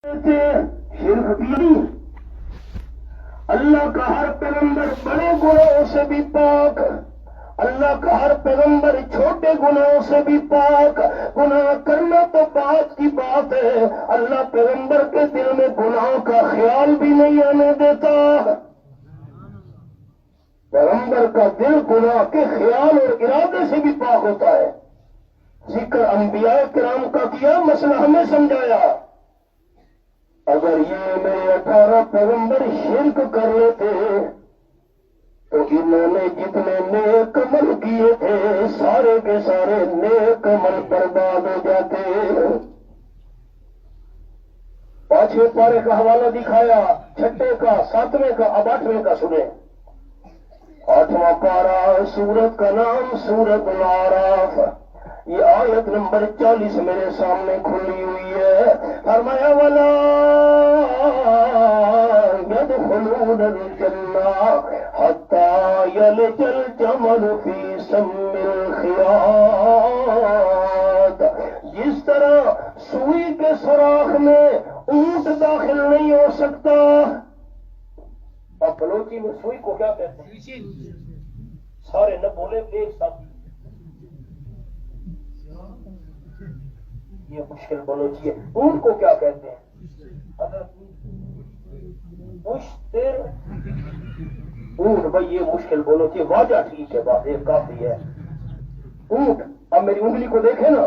شرک کی اللہ کا ہر پیغمبر بڑے گناہوں سے بھی پاک، اللہ کا ہر پیغمبر چھوٹے گناہوں سے بھی پاک۔ گناہ کرنا تو بات کی بات ہے، اللہ پیغمبر کے دل میں گناہ کا خیال بھی نہیں آنے دیتا۔ پیغمبر کا دل گناہ کے خیال اور ارادے سے بھی پاک ہوتا ہے۔ ذکر انبیاء کرام کا کیا، مسئلہ ہمیں سمجھایا۔ اگر یہ میرے 18 پیغمبر شرک کر لیتے تو انہوں نے جتنے نیک عمل کیے تھے سارے کے سارے نیک عمل برباد ہو جاتے۔ 5ویں پارے کا حوالہ دکھایا، 6 کا، 7ویں کا، اب 8ویں کا سنیں۔ 8واں پارہ، سورت کا نام سورت الاعراف، یہ آیت نمبر 40 میرے سامنے کھلی ہوئی ہے۔ فرمایا وَلَا يَدْخُلُونَ الْجَنَّةَ حَتَّى يَلِجَ الْجَمَلُ فِي سَمِّ الْخِيَاطِ، جس طرح سوئی کے سوراخ میں اونٹ داخل نہیں ہو سکتا۔ اب بلوچی میں سوئی کو کیا کہتے ہیں؟ سارے نہ بولے ایک ساتھ، یہ مشکل بلوچی ہے۔ اونٹ کو کیا کہتے ہیں؟ اونٹ، بھائی یہ مشکل بلوچی، واجہ ٹھیک ہے، بات ایک کافی ہے۔ اونٹ، اب میری انگلی کو دیکھیں نا،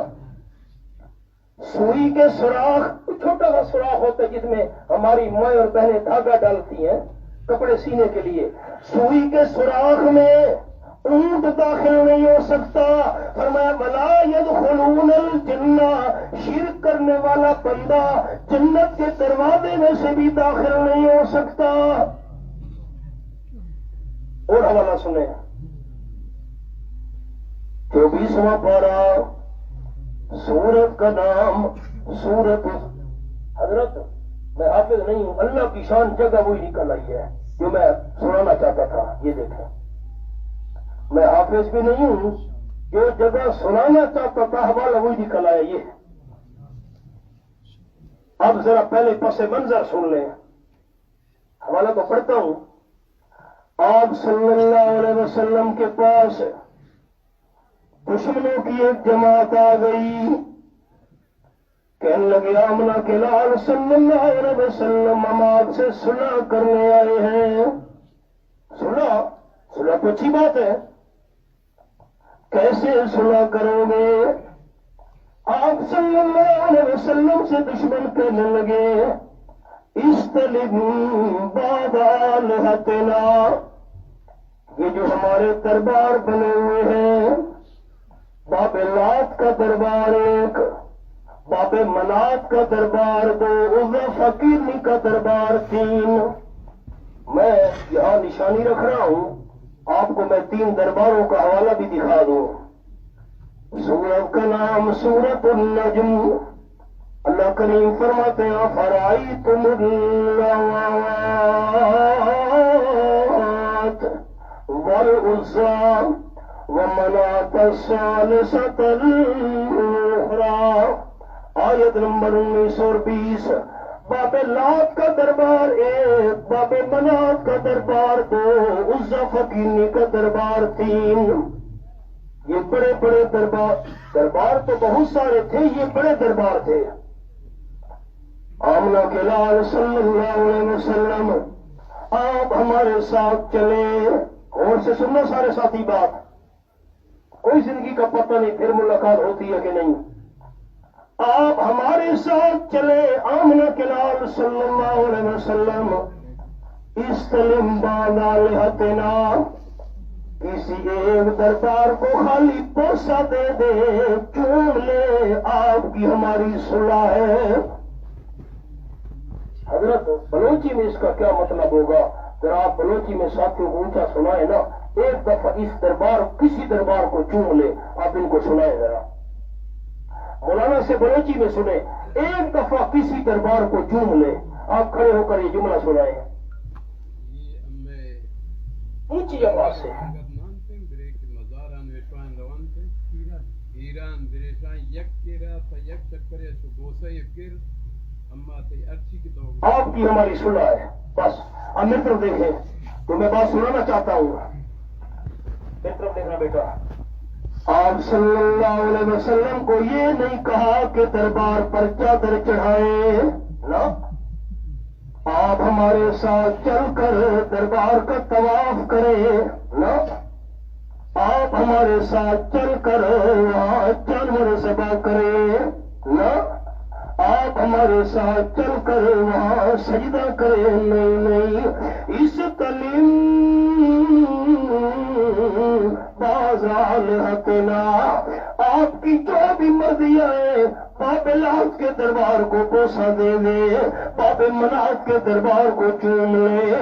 سوئی کے سوراخ، چھوٹا سا سوراخ ہوتا ہے جس میں ہماری مائیں اور بہنیں دھاگا ڈالتی ہیں کپڑے سینے کے لیے، سوئی کے سوراخ میں اونٹ داخل نہیں ہو سکتا۔ فرمایا وَلَا يَدْخُلُونَ الْجَنَّةَ، شرک کرنے والا بندہ جنت کے دروازے میں سے بھی داخل نہیں ہو سکتا۔ اور حوالہ سنیں، 24واں پارہ، سورت کا نام سورت، حضرت میں حافظ نہیں ہوں، اللہ کی شان جگہ وہی نکل آئی ہے جو میں سنانا چاہتا تھا۔ یہ دیکھیں، میں حافظ بھی نہیں ہوں، جو جگہ سنانا چاہتا تھا حوالہ وہی نکل آیا۔ یہ اب ذرا پہلے پس منظر سن لیں، حوالہ تو پڑھتا ہوں۔ آپ صلی اللہ علیہ وسلم کے پاس دشمنوں کی ایک جماعت آ گئی، کہنے لگے آمنہ کے لال صلی اللہ علیہ وسلم ہم آپ سے صلح کرنے آئے ہیں۔ صلح تو اچھی بات ہے، کیسے صلح کرو گے؟ آپ صلی اللہ علیہ وسلم سے دشمن کہنے لگے استلم بعد آلہتنا، یہ جو ہمارے دربار بنے ہوئے ہیں، باب لات کا دربار ایک، باب منات کا دربار 2، عزا فقیرنی کا دربار 3۔ میں یہاں نشانی رکھ رہا ہوں، آپ کو میں 3 درباروں کا حوالہ بھی دکھا دوں۔ سورت کا نام سورت النجم، اللہ کریم فرماتے ہیں فرائیتم اللات والعزى ومناة الثالثة الأخرى، آیت نمبر 1920۔ باب لات کا دربار 1، باب منات کا دربار 2، عزا فقیرنی کا دربار 3۔ یہ بڑے بڑے دربار تو بہت سارے تھے، یہ بڑے دربار تھے۔ آمنہ کے لال صلی اللہ علیہ وسلم آپ ہمارے ساتھ چلے، اور سے سننا سارے ساتھی بات، کوئی زندگی کا پتہ نہیں پھر ملاقات ہوتی ہے کہ نہیں۔ آپ ہمارے ساتھ چلے، آمنہ کے لال صلی اللہ علیہ وسلم، استلم بعد آلہتنا، کسی ایک دربار کو خالی پوسا دے دے، چون لے، آپ کی ہماری صلح ہے۔ حضرت بلوچی میں اس کا کیا مطلب ہوگا؟ ذرا آپ بلوچی میں ساتھیوں کو اونچا سنائے نا، ایک دفعہ اس دربار، کسی دربار کو چون لے، آپ ان کو سنائے ذرا، مولانا سے بلوچی میں سنیں، ایک دفعہ کسی دربار کو چون لے۔ آپ کھڑے ہو کر یہ جملہ سنائیں اونچی آواز سے۔ ایران دریشان یک کیرا تا یک چکر یا چو گوسه یک کر اما آپ کی ہماری صلح ہے. بس اب میری طرف دیکھیں تو میں بات سنانا چاہتا ہوں. میری طرف دیکھنا بیٹا. آپ صلی اللہ علیہ وسلم کو یہ نہیں کہا کہ دربار پر چادر چڑھائے نا. آپ ہمارے ساتھ چل کر دربار کا طواف کریں نا. آپ ہمارے ساتھ چل کر وہاں جانور ذبح کریں نا. آپ ہمارے ساتھ چل کر وہاں سجدہ کریں. نہیں اس تعلیم بازال ہتنا آپ کی جو بھی مرضی آئے. باب لات کے دربار کو بوسہ دے دے, باب منات کے دربار کو چوم لے.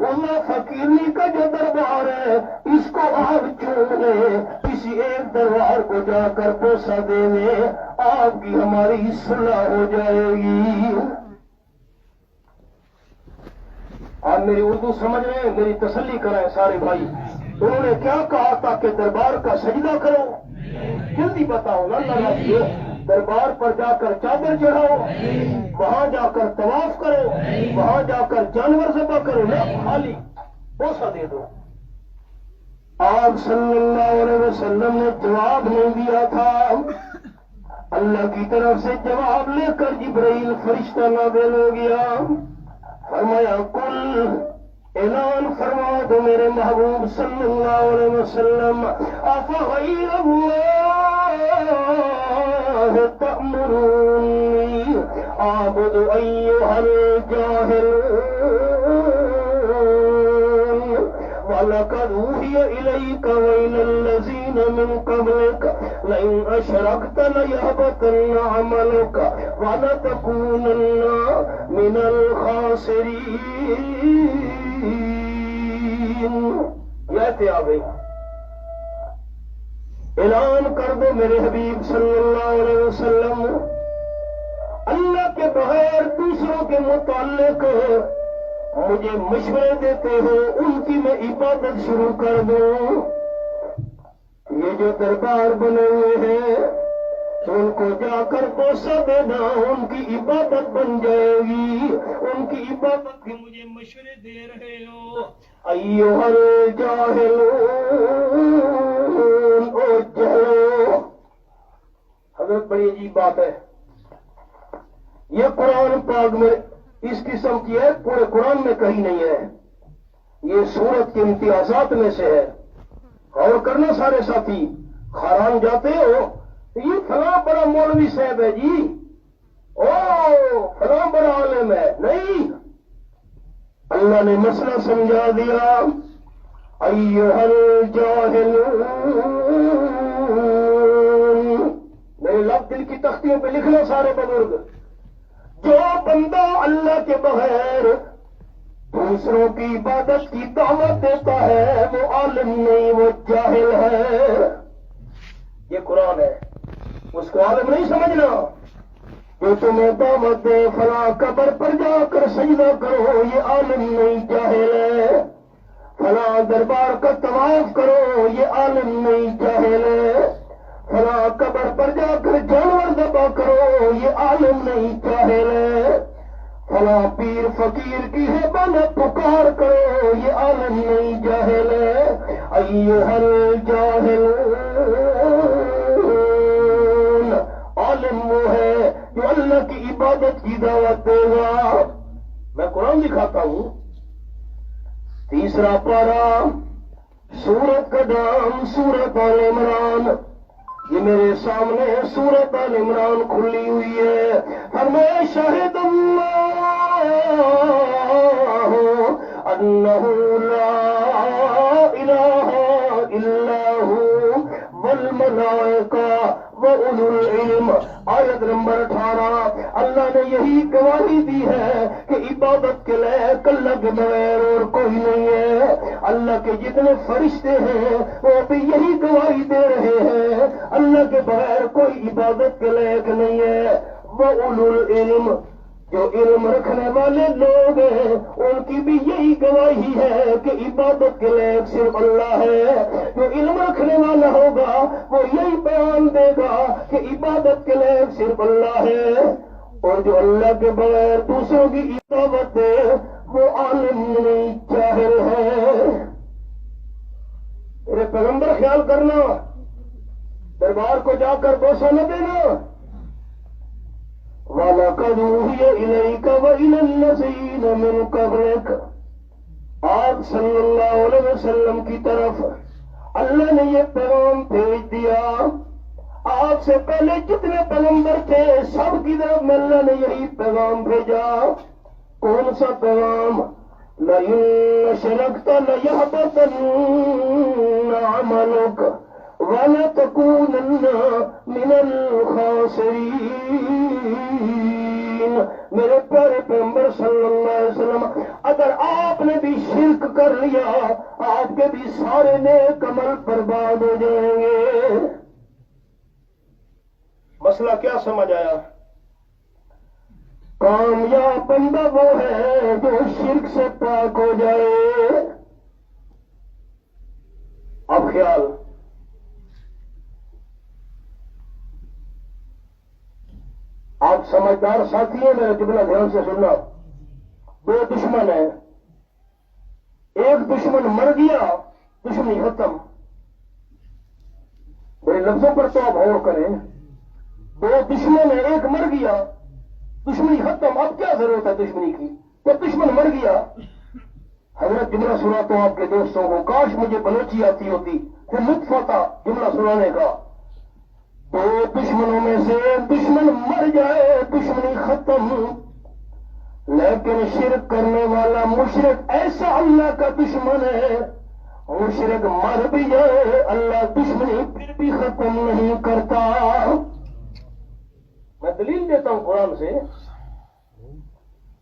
اللہ فقیرنی کا جو دربار ہے اس کو آپ چوم لے. کسی ایک دربار کو جا کر بوسہ دے دے, آپ کی ہماری صلح ہو جائے گی. آپ میری اردو سمجھ رہے ہیں؟ میری تسلی کرائیں سارے بھائی. انہوں نے کیا کہا تھا کہ دربار کا سجدہ کرو؟ جلدی بتاؤ نا. اللہ دربار پر جا کر چادر چڑھاؤ, وہاں جا کر طواف کرو, وہاں جا کر جانور ذبح کرو نا. خالی بوسہ دے دو. آپ صلی اللہ علیہ وسلم نے جواب نہیں دیا تھا. اللہ کی طرف سے جواب لے کر جبرائیل فرشتہ نازل ہو گیا. فرمایا کل اعلان فرما دو میرے محبوب صلی اللہ علیہ وسلم, افغیر اللہ تأمرونی اعبد ایھا الجاہلون وَلَقَدْ أُوحِيَ إِلَيْكَ وَإِلَى الَّذِينَ مِنْ قَبْلِكَ لَئِنْ أَشْرَكْتَ لَيَحْبَطَنَّ عَمَلُكَ وَلَتَكُونَنَّ مِنَ الْخَاسِرِينَ. یہ تھے آ گئی. اعلان کر دو میرے حبیب صلی اللہ علیہ وسلم, اللہ کے بغیر دوسروں کے متعلق مجھے مشورے دیتے ہو, ان کی میں عبادت شروع کر دوں. یہ جو دربار بنے ہوئے ہیں ان کو جا کر بوسہ دینا ان کی عبادت بن جائے گی. ان کی عبادت کے مجھے مشورے دے رہے ہو. ایھا الجاہلون, او جہلو. حضرت بڑی عجیب بات ہے. یہ قرآن پاک میں اس قسم کی ہے, پورے قرآن میں کہیں نہیں ہے. یہ سورت کے امتیازات میں سے ہے. اور کرنا سارے ساتھی, خاران جاتے ہو یہ فلاں بڑا مولوی صاحب ہے جی, او فلاں بڑا عالم ہے. نہیں, اللہ نے مسئلہ سمجھا دیا. ایھا الجاہلون, میرے لفظ دل کی تختیوں پہ لکھ لو سارے بزرگ. جو بندہ اللہ کے بغیر دوسروں کی عبادت کی دعوت دیتا ہے وہ عالم نہیں, وہ جاہل ہے. یہ قرآن ہے, اس کو عالم نہیں سمجھنا. جو تمہیں دعوت دے فلاں قبر پر جا کر سجدہ کرو, یہ عالم نہیں, جاہل ہے. فلاں دربار کا طواف کرو, یہ عالم نہیں, جاہل ہے. فلاں قبر پر جا کر جانور ذبح کرو, یہ عالم نہیں, جاہل ہے. فلاں پیر فقیر کی ہے بنا پکار کرو, یہ عالم نہیں, جاہل ہے. ایھا الجاہلون, عالم وہ ہے جو اللہ کی عبادت کی دعوت دے گا. میں قرآن دکھاتا ہوں. تیسرا پارہ, سورت کا نام سورت آل عمران. یہ میرے سامنے سورت آل عمران کھلی ہوئی ہے. فرمایا شاہد اللہ انہ لا الہ الا ہو والملائکہ وَأُولُو الْعِلْمِ. آیت نمبر 18. اللہ نے یہی گواہی دی ہے کہ عبادت کے لائق اللہ کے بغیر اور کوئی نہیں ہے. اللہ کے جتنے فرشتے ہیں وہ بھی یہی گواہی دے رہے ہیں, اللہ کے بغیر کوئی عبادت کے لائق نہیں ہے. وَأُولُو الْعِلْمِ, جو علم رکھنے والے لوگ ہیں ان کی بھی یہی گواہی ہے کہ عبادت کے لائق صرف اللہ ہے. جو علم رکھنے والا ہوگا وہ یہی بیان دے گا کہ عبادت کے لائق صرف اللہ ہے. اور جو اللہ کے بغیر دوسروں کی عبادت ہے وہ عالم نہیں، جاہل ہے۔ میرے پیغمبر خیال کرنا، دربار کو جا کر بوسہ نہ دینا۔ وَلَقَدْ أُوحِيَ إِلَيْكَ وَإِلَى الَّذِينَ مِن قَبْلِكَ، آپ صلی اللہ علیہ وسلم کی طرف اللہ نے یہ پیغام بھیج دیا، آپ سے پہلے جتنے پیغمبر تھے سب کی طرف میں اللہ نے یہی پیغام بھیجا۔ کون سا پیغام؟ لَئِن أَشْرَكْتَ لَيَحْبَطَنَّ عَمَلُكَ وَلَتَكُونَنَّ مِنَ الْخَاسِرِينَ۔ میرے پیارے پیغمبر صلی اللہ علیہ وسلم، اگر آپ نے بھی شرک کر لیا آپ کے بھی سارے نیک عمل برباد ہو جائیں گے۔ مسئلہ کیا سمجھ آیا؟ کامیاب بندہ وہ ہے جو شرک سے پاک ہو جائے۔ اب خیال، آپ سمجھدار ساتھی ہیں، میرے جملہ دھیان سے سننا۔ دو دشمن ہیں، ایک دشمن مر گیا دشمنی ختم۔ میرے لفظوں پر تو آپ غور کریں، دو دشمن ہیں، ایک مر گیا دشمنی ختم۔ اب کیا ضرورت ہے دشمنی کی؟ جب دشمن مر گیا، حضرت جملہ سناتا ہوں آپ کے دوستوں کو، کاش مجھے بلوچی آتی ہوتی پھر لطف ہوتا جملہ سنانے کا۔ دو دشمنوں میں سے دشمن مر جائے دشمنی ختم، لیکن شرک کرنے والا مشرک ایسا اللہ کا دشمن ہے، مشرک مر بھی جائے اللہ دشمنی پھر بھی ختم نہیں کرتا۔ میں دلیل دیتا ہوں قرآن سے،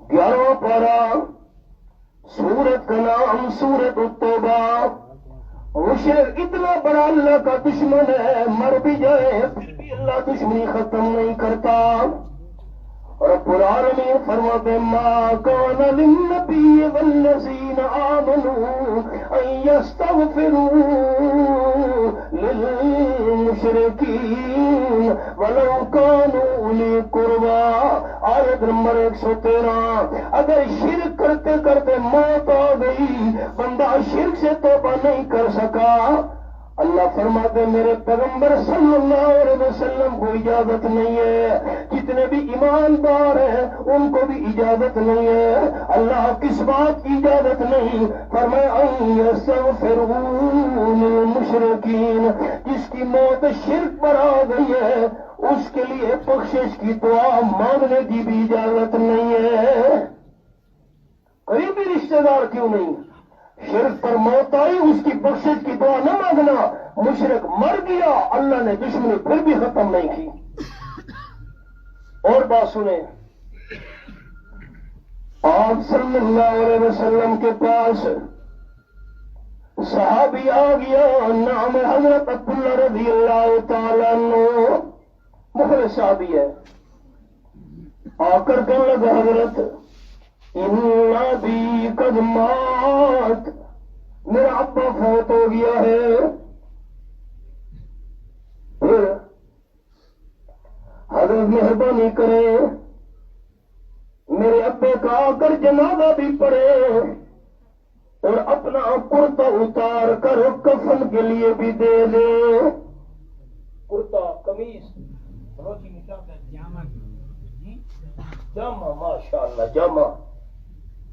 11واں پارہ، سورت کا نام سورت التوبہ۔ مشرک اتنا بڑا اللہ کا دشمن ہے، مر بھی جائے پھر بھی اللہ دشمنی ختم نہیں کرتا۔ رب العالمین فرماتے ما کان للنبی والذین آمنوا ان یستغفروا للمشرکین ولو کانوا اولی قربی۔ آیت نمبر 113۔ اگر شرک کرتے کرتے موت آ گئی، بندہ شرک سے توبہ نہیں کر سکا، اللہ فرماتے میرے پیغمبر صلی اللہ علیہ وسلم کو اجازت نہیں ہے، جتنے بھی ایماندار ہیں ان کو بھی اجازت نہیں ہے۔ اللہ کس بات کی اجازت نہیں؟ فرمایا ان یستغفروا للمشرکین، جس کی موت شرک پر آ گئی ہے اس کے لیے بخشش کی دعا مانگنے کی بھی اجازت نہیں ہے۔ قریبی رشتہ دار کیوں نہیں؟ شرک پر موت آئی اس کی بخشش کی دعا نہ مانگنا۔ مشرک مر گیا اللہ نے دشمنی پھر بھی ختم نہیں کی۔ اور بات سنیں، آپ صلی اللہ علیہ وسلم کے پاس صحابی آ گیا، نام حضرت عبداللہ رضی اللہ تعالیٰ عنہ، مخلص صحابی ہے۔ آ کر کہنے لگا حضرت ان ابی قد مات، میرا ابا فوت ہو گیا ہے۔ پھر حضرت مہربانی کریں میرے ابے کا آ کر جنازہ بھی پڑے اور اپنا کرتا اتار کر کفن کے لیے بھی دے دے۔ کرتا قمیص جامع، ماشاء اللہ جامع،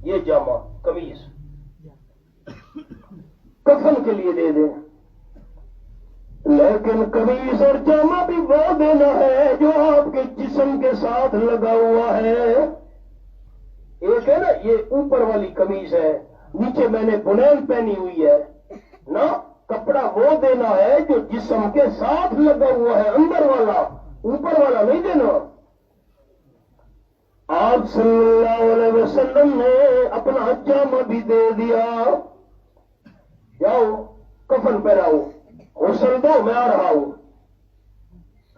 یہ جامع قمیص کفن کے لیے دے دیں، لیکن قمیص اور جامع بھی وہ دینا ہے جو آپ کے جسم کے ساتھ لگا ہوا ہے۔ ایک ہے نا یہ اوپر والی قمیص ہے، نیچے میں نے بنین پہنی ہوئی ہے نا، کپڑا وہ دینا ہے جو جسم کے ساتھ لگا ہوا ہے، اندر والا، اوپر والا نہیں دینا۔ آپ صلی اللہ علیہ وسلم نے اپنا جامع بھی دے دیا، جاؤ کفن پہناؤ، غسل دو، میں آ رہا ہوں۔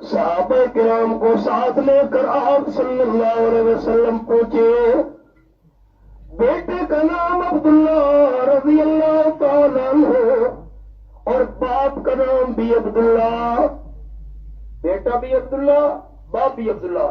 صحابہ کرام کو ساتھ لے کر آپ صلی اللہ علیہ وسلم پہنچے۔ بیٹے کا نام عبداللہ رضی اللہ تعالیٰ عنہ اور باپ کا نام بھی عبداللہ، بیٹا بھی عبداللہ باپ بھی عبداللہ۔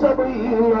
70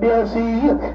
82,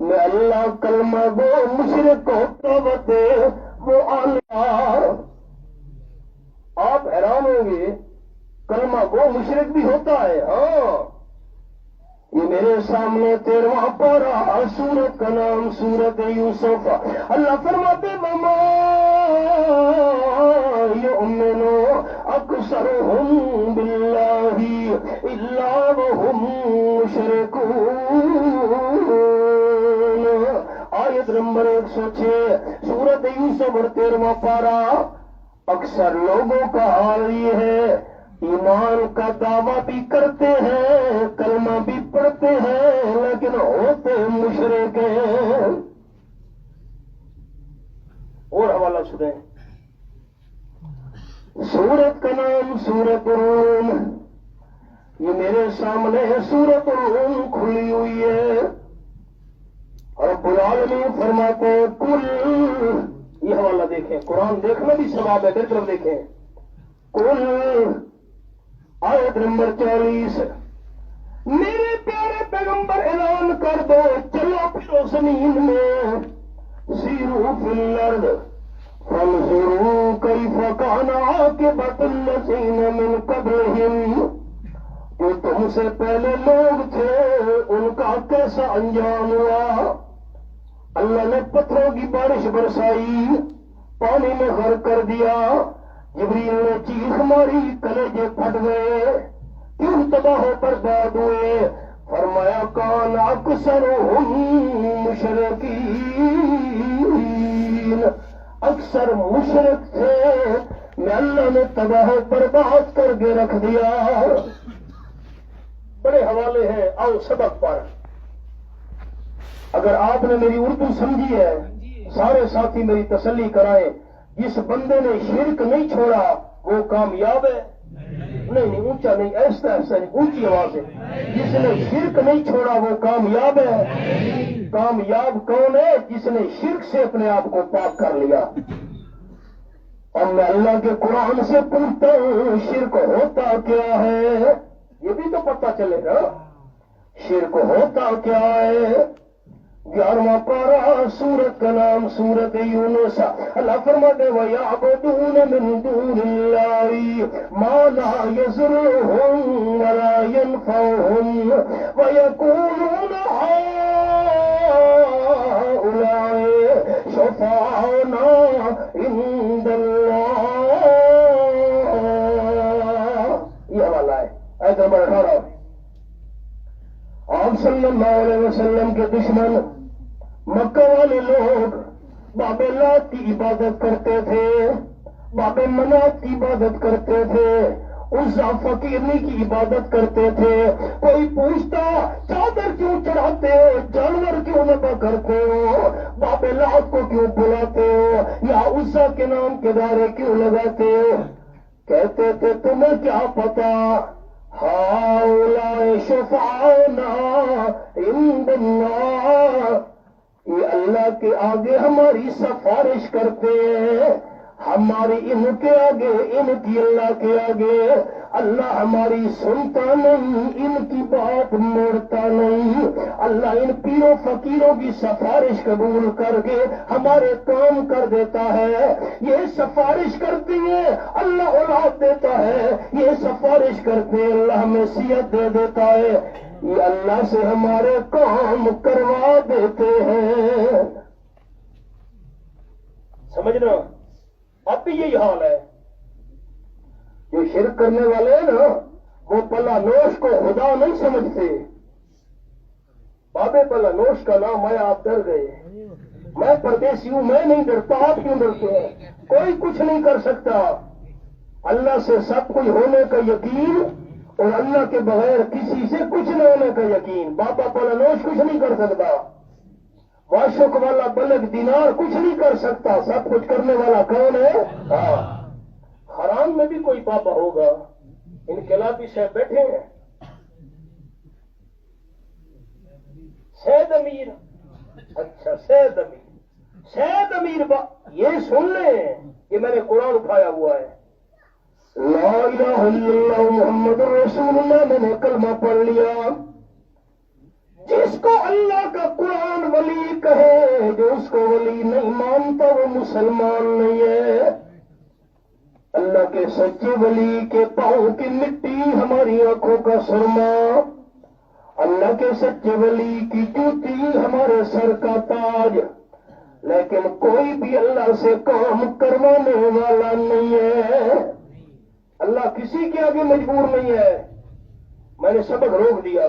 میں اللہ کلمہ گو مشرک کو توبت وہ اللہ. آپ حیران ہوں گے کلمہ گو مشرک بھی ہوتا ہے. ہاں یہ میرے سامنے 13واں پارہ سورت کا نام سورت یوسف. اللہ فرماتے وما یؤمن اکثرهم باللہ الا وهم مشرکون. آیت نمبر 106 سورت یوسف اور 13واں پارہ. اکثر لوگوں کا حال یہ ہے ایمان کا دعویٰ بھی کرتے ہیں کلمہ بھی پڑھتے ہیں لیکن ہوتے مشرک ہیں. اور حوالہ سنیں سورت کا نام سورت الروم. یہ میرے سامنے سورت الروم کھلی ہوئی ہے اور رب العالمین فرماتے ہیں کل. یہ حوالہ دیکھیں قرآن دیکھنا بھی ثواب ہے. میری طرف دیکھیں کل آیت نمبر 40. میرے پیارے پیغمبر اعلان کر دو چلو پھرو زمین میں سیرو فی الارض فانظروا کیف کان عاقبۃ الذین من قبلہم. جو تم سے پہلے لوگ تھے ان کا کیسا انجام ہوا. اللہ نے پتھروں کی بارش برسائی پانی میں غرق کر دیا. جبریل نے چیخ ماری کلیجے پھٹ گئے کیوں تباہ و برباد ہوئے. فرمایا کان اکثرهم مشرکین. اکثر مشرک تھے میں اللہ نے تباہ و برباد کر کے رکھ دیا. بڑے حوالے ہیں آؤ سبق پر. اگر آپ نے میری اردو سمجھی ہے سارے ساتھی میری تسلی کرائیں. جس بندے نے شرک نہیں چھوڑا وہ کامیاب ہے. نہیں اونچا نہیں ایسا ایسا نہیں اونچی آواز ہے. جس نے شرک نہیں چھوڑا وہ کامیاب ہے. کامیاب کون ہے جس نے شرک سے اپنے آپ کو پاک کر لیا. اور میں اللہ کے قرآن سے پوچھتا ہوں شرک ہوتا کیا ہے یہ بھی تو پتہ چلے گا. شرک ہوتا کیا ہے. 11واں پارہ سورت کا نام سورت یونس. اللہ فرماتے وَيَعْبُدُونَ مِن دُونِ اللَّهِ مَا لَا يَضُرُّهُمْ وَلَا يَنفَعُهُمْ وَيَقُولُونَ هَٰؤُلَاءِ شُفَعَاؤُنَا عِندَ اللَّهِ. یہ حوالہ ہے آیت نمبر 18. آپ صلی اللہ علیہ وسلم کے دشمن مکہ والے لوگ باب لات کی عبادت کرتے تھے باب منات کی عبادت کرتے تھے عزا فقیرنی کی عبادت کرتے تھے. کوئی پوچھتا چادر کیوں چڑھاتے ہو جانور کیوں ذبح کرتے ہو باب لات کو کیوں بلاتے ہو یا عزا کے نام کے دائرے کیوں لگاتے ہو. کہتے تھے تمہیں کیا پتا ہؤلاء شفعاؤنا عند اللہ. یہ اللہ کے آگے ہماری سفارش کرتے ہیں. ہماری ان کے آگے ان کی اللہ کے آگے. اللہ ہماری سنتا نہیں ان کی بات موڑتا نہیں. اللہ ان پیروں فقیروں کی سفارش قبول کر کے ہمارے کام کر دیتا ہے. یہ سفارش کرتے ہیں اللہ اولاد دیتا ہے. یہ سفارش کرتے ہیں اللہ ہمیں صحت دے دیتا ہے. یہ اللہ سے ہمارے کام کروا دیتے ہیں. سمجھنا اب بھی یہی حال ہے. جو شرک کرنے والے ہیں نا وہ پلا نوش کو خدا نہیں سمجھتے. بابے پلا نوش کا نام ہے. آپ ڈر گئے. میں پردیسی ہوں میں نہیں ڈرتا. آپ کیوں ڈرتے ہیں؟ کوئی کچھ نہیں کر سکتا. اللہ سے سب کچھ ہونے کا یقین اور اللہ کے بغیر کسی سے کچھ نہ ہونے کا یقین. بابا پلا نوش کچھ نہیں کر سکتا. واشق والا بلک دینار کچھ نہیں کر سکتا. سب کچھ کرنے والا کون ہے؟ ہاں. حرام میں بھی کوئی بابا ہوگا. انقلابی صاحب بیٹھے ہیں. سید امیر. اچھا سید امیر یہ سن لیں کہ میں نے قرآن اٹھایا ہوا ہے. لا الہ الا اللہ محمد رسول اللہ. میں نے کلمہ پڑھ لیا. جس کو اللہ کا قرآن ولی جس کو ولی نہیں مانتا وہ مسلمان نہیں ہے۔ اللہ کے سچے ولی کے پاؤں کی مٹی ہماری آنکھوں کا سرما، اللہ کے سچے ولی کی جوتی ہمارے سر کا تاج، لیکن کوئی بھی اللہ سے کام کروانے والا نہیں ہے۔ اللہ کسی کے آگے مجبور نہیں ہے۔ میں نے سبق روک دیا،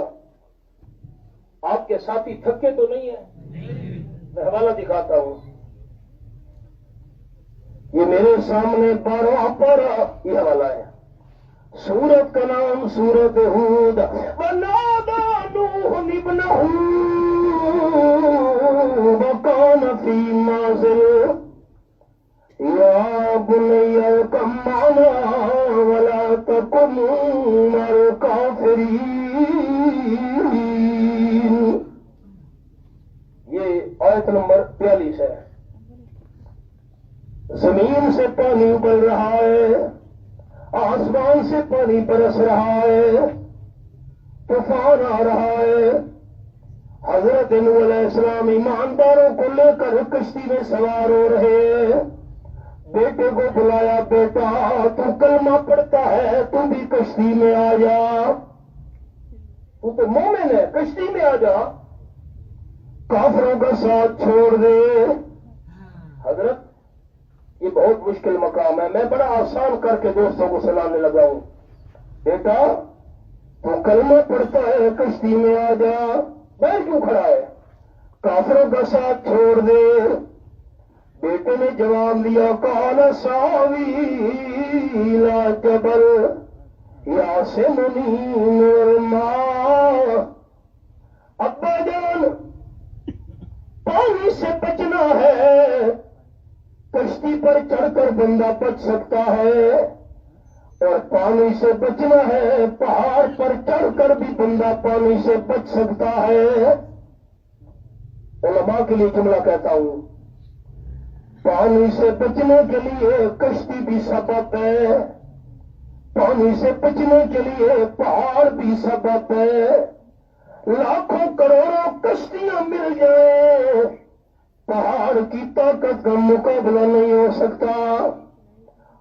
آپ کے ساتھی تھکے تو نہیں ہیں؟ میں حوالہ دکھاتا ہوں، یہ میرے سامنے 12واں پارہ یہ حوالہ ہے، سورت کا نام سورت ہود۔ وَنَادَى نُوحٌ ابْنَهُ وَكَانَ فِي مَعْزِلٍ يَا بُنَيَّ ارْكَب مَّعَنَا وَلَا تَكُن مَّعَ الْكَافِرِينَ۔ یہ آیت نمبر 42 ہے۔ زمین سے پانی ابل رہا ہے، آسمان سے پانی برس رہا ہے، طوفان آ رہا ہے۔ حضرت نوح علیہ السلام ایمانداروں کو لے کر کشتی میں سوار ہو رہے ہیں۔ بیٹے کو بلایا، بیٹا تو کلمہ پڑھتا ہے، تو بھی کشتی میں آ جا، تو مومن ہے، کشتی میں آ جا، کافروں کا ساتھ چھوڑ دے۔ حضرت یہ بہت مشکل مقام ہے، میں بڑا آسان کر کے دوستوں کو سنانے لگا ہوں۔ بیٹا تو کلمہ پڑھتا ہے، کشتی میں آ جا، باہر کیوں کھڑا ہے؟ کافروں کا ساتھ چھوڑ دے۔ بیٹے نے جواب دیا، قال ساوی الی جبل یعصمنی من الماء۔ ابا جان پانی سے بچنا ہے، کشتی پر چڑھ کر بندہ بچ سکتا ہے، اور پانی سے بچنا ہے، پہاڑ پر چڑھ کر بھی بندہ پانی سے بچ سکتا ہے۔ علماء کے لیے جملہ کہتا ہوں، پانی سے بچنے کے لیے کشتی بھی سبب ہے، پانی سے بچنے کے لیے پہاڑ بھی سبب ہے۔ لاکھوں کروڑوں کشتیاں مل جائیں، پہاڑ کی طاقت کا مقابلہ نہیں ہو سکتا۔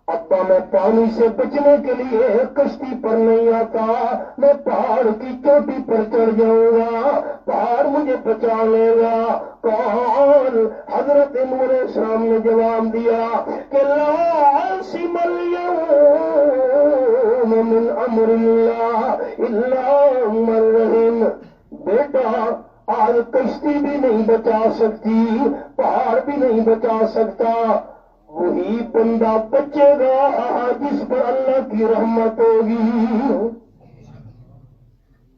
ابا میں پانی سے بچنے کے لیے کشتی پر نہیں آتا، میں پہاڑ کی چوٹی پر چڑھ جاؤں گا، پہاڑ مجھے بچا لے گا۔ کون؟ حضرت نوح علیہ السلام نے جواب دیا کہ لا عاصم اليوم من امر اللہ الا من رحم۔ بیٹا آج کشتی بھی نہیں بچا سکتی، پہاڑ بھی نہیں بچا سکتا، وہی بندہ بچے گا جس پر اللہ کی رحمت ہوگی۔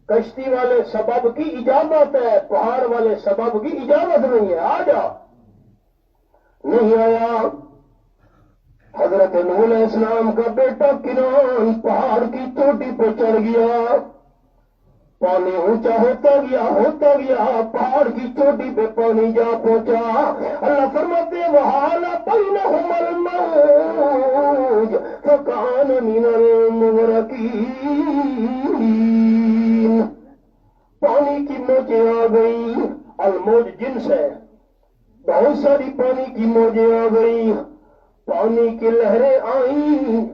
کشتی والے سبب کی اجازت ہے، پہاڑ والے سبب کی اجازت نہیں ہے۔ آ جا، نہیں آیا۔ حضرت نوح علیہ السلام کا بیٹا کنان پہاڑ کی چوٹی پہ چڑھ گیا، پانی اونچا ہوتا گیا، پہاڑ کی چوٹی پہ پانی جا پہنچا۔ اللہ فرماتے وحال بینہم الموج فکان من المغرقین۔ پانی کی موجیں آ گئی، الموج جنس ہے، بہت ساری پانی کی موجیں آ گئی، پانی کی لہریں آئیں۔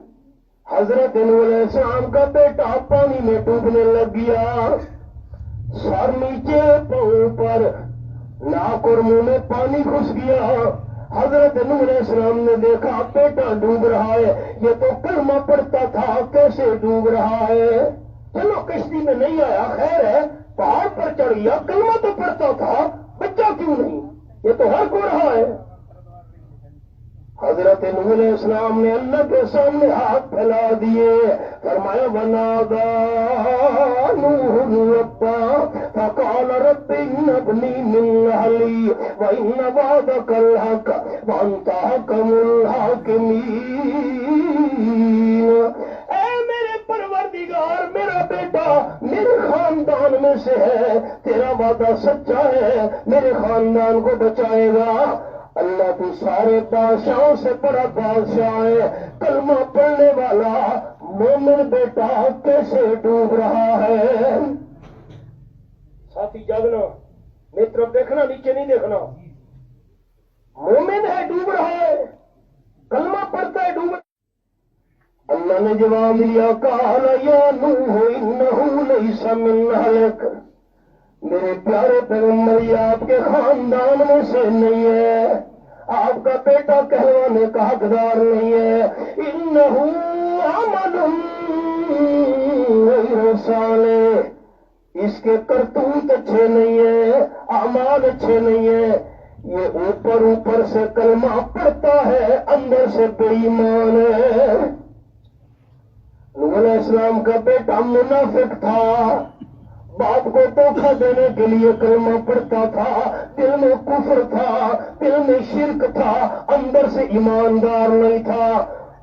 حضرت نوح علیہ السلام کا بیٹا پانی میں ڈوبنے لگ گیا، سر نیچے پاؤں پر، ناک اور منہ میں پانی گھس گیا۔ حضرت نوح علیہ السلام نے دیکھا بیٹا ڈوب رہا ہے، یہ تو کلمہ پڑھتا تھا، کیسے ڈوب رہا ہے؟ چلو کشتی میں نہیں آیا، خیر ہے، پہاڑ پر چڑھ گیا، کلمہ تو پڑھتا تھا، بچہ کیوں نہیں؟ یہ تو ہر کو رہا ہے۔ حضرت نوح علیہ السلام نے اللہ کے سامنے ہاتھ پھیلا دیے، فرمایا وَنَادَى نُوحٌ رَبَّهُ فَقَالَ رَبِّ إِنَّ ابْنِي مِنْ أَهْلِي وَإِنَّ وَعْدَكَ الْحَقُّ وَأَنْتَ أَحْكَمُ الْحَاكِمِينَ۔ اے میرے پروردگار، میرا بیٹا میرے خاندان میں سے ہے، تیرا وعدہ سچا ہے، میرے خاندان کو بچائے گا۔ اللہ تو سارے بادشاہوں سے بڑا بادشاہ ہے، کلمہ پڑھنے والا مومن بیٹا کیسے ڈوب رہا ہے؟ ساتھی جاگنا، میری طرف دیکھنا، نیچے نہیں دیکھنا۔ مومن ہے ڈوب رہا ہے، کلمہ پڑھتا ہے ڈوب رہا ہے۔ اللہ نے جواب دیا قال یا نوح انہ لیس من اہلک، میرے پیارے پیغمبر یہ آپ کے خاندان میں سے نہیں ہے، آپ کا بیٹا کہلوانے کا حقدار نہیں ہے۔ انہ عمل غیر صالح، اس کے کرتوت اچھے نہیں ہیں، اعمال اچھے نہیں ہیں، یہ اوپر اوپر سے کلمہ پڑھتا ہے اندر سے بے ایمان ہے۔ نوح علیہ السلام کا بیٹا منافق تھا، باپ کو دھوکہ دینے کے لیے کلمہ پڑھتا تھا، دل میں کفر تھا، دل میں شرک تھا، اندر سے ایماندار نہیں تھا۔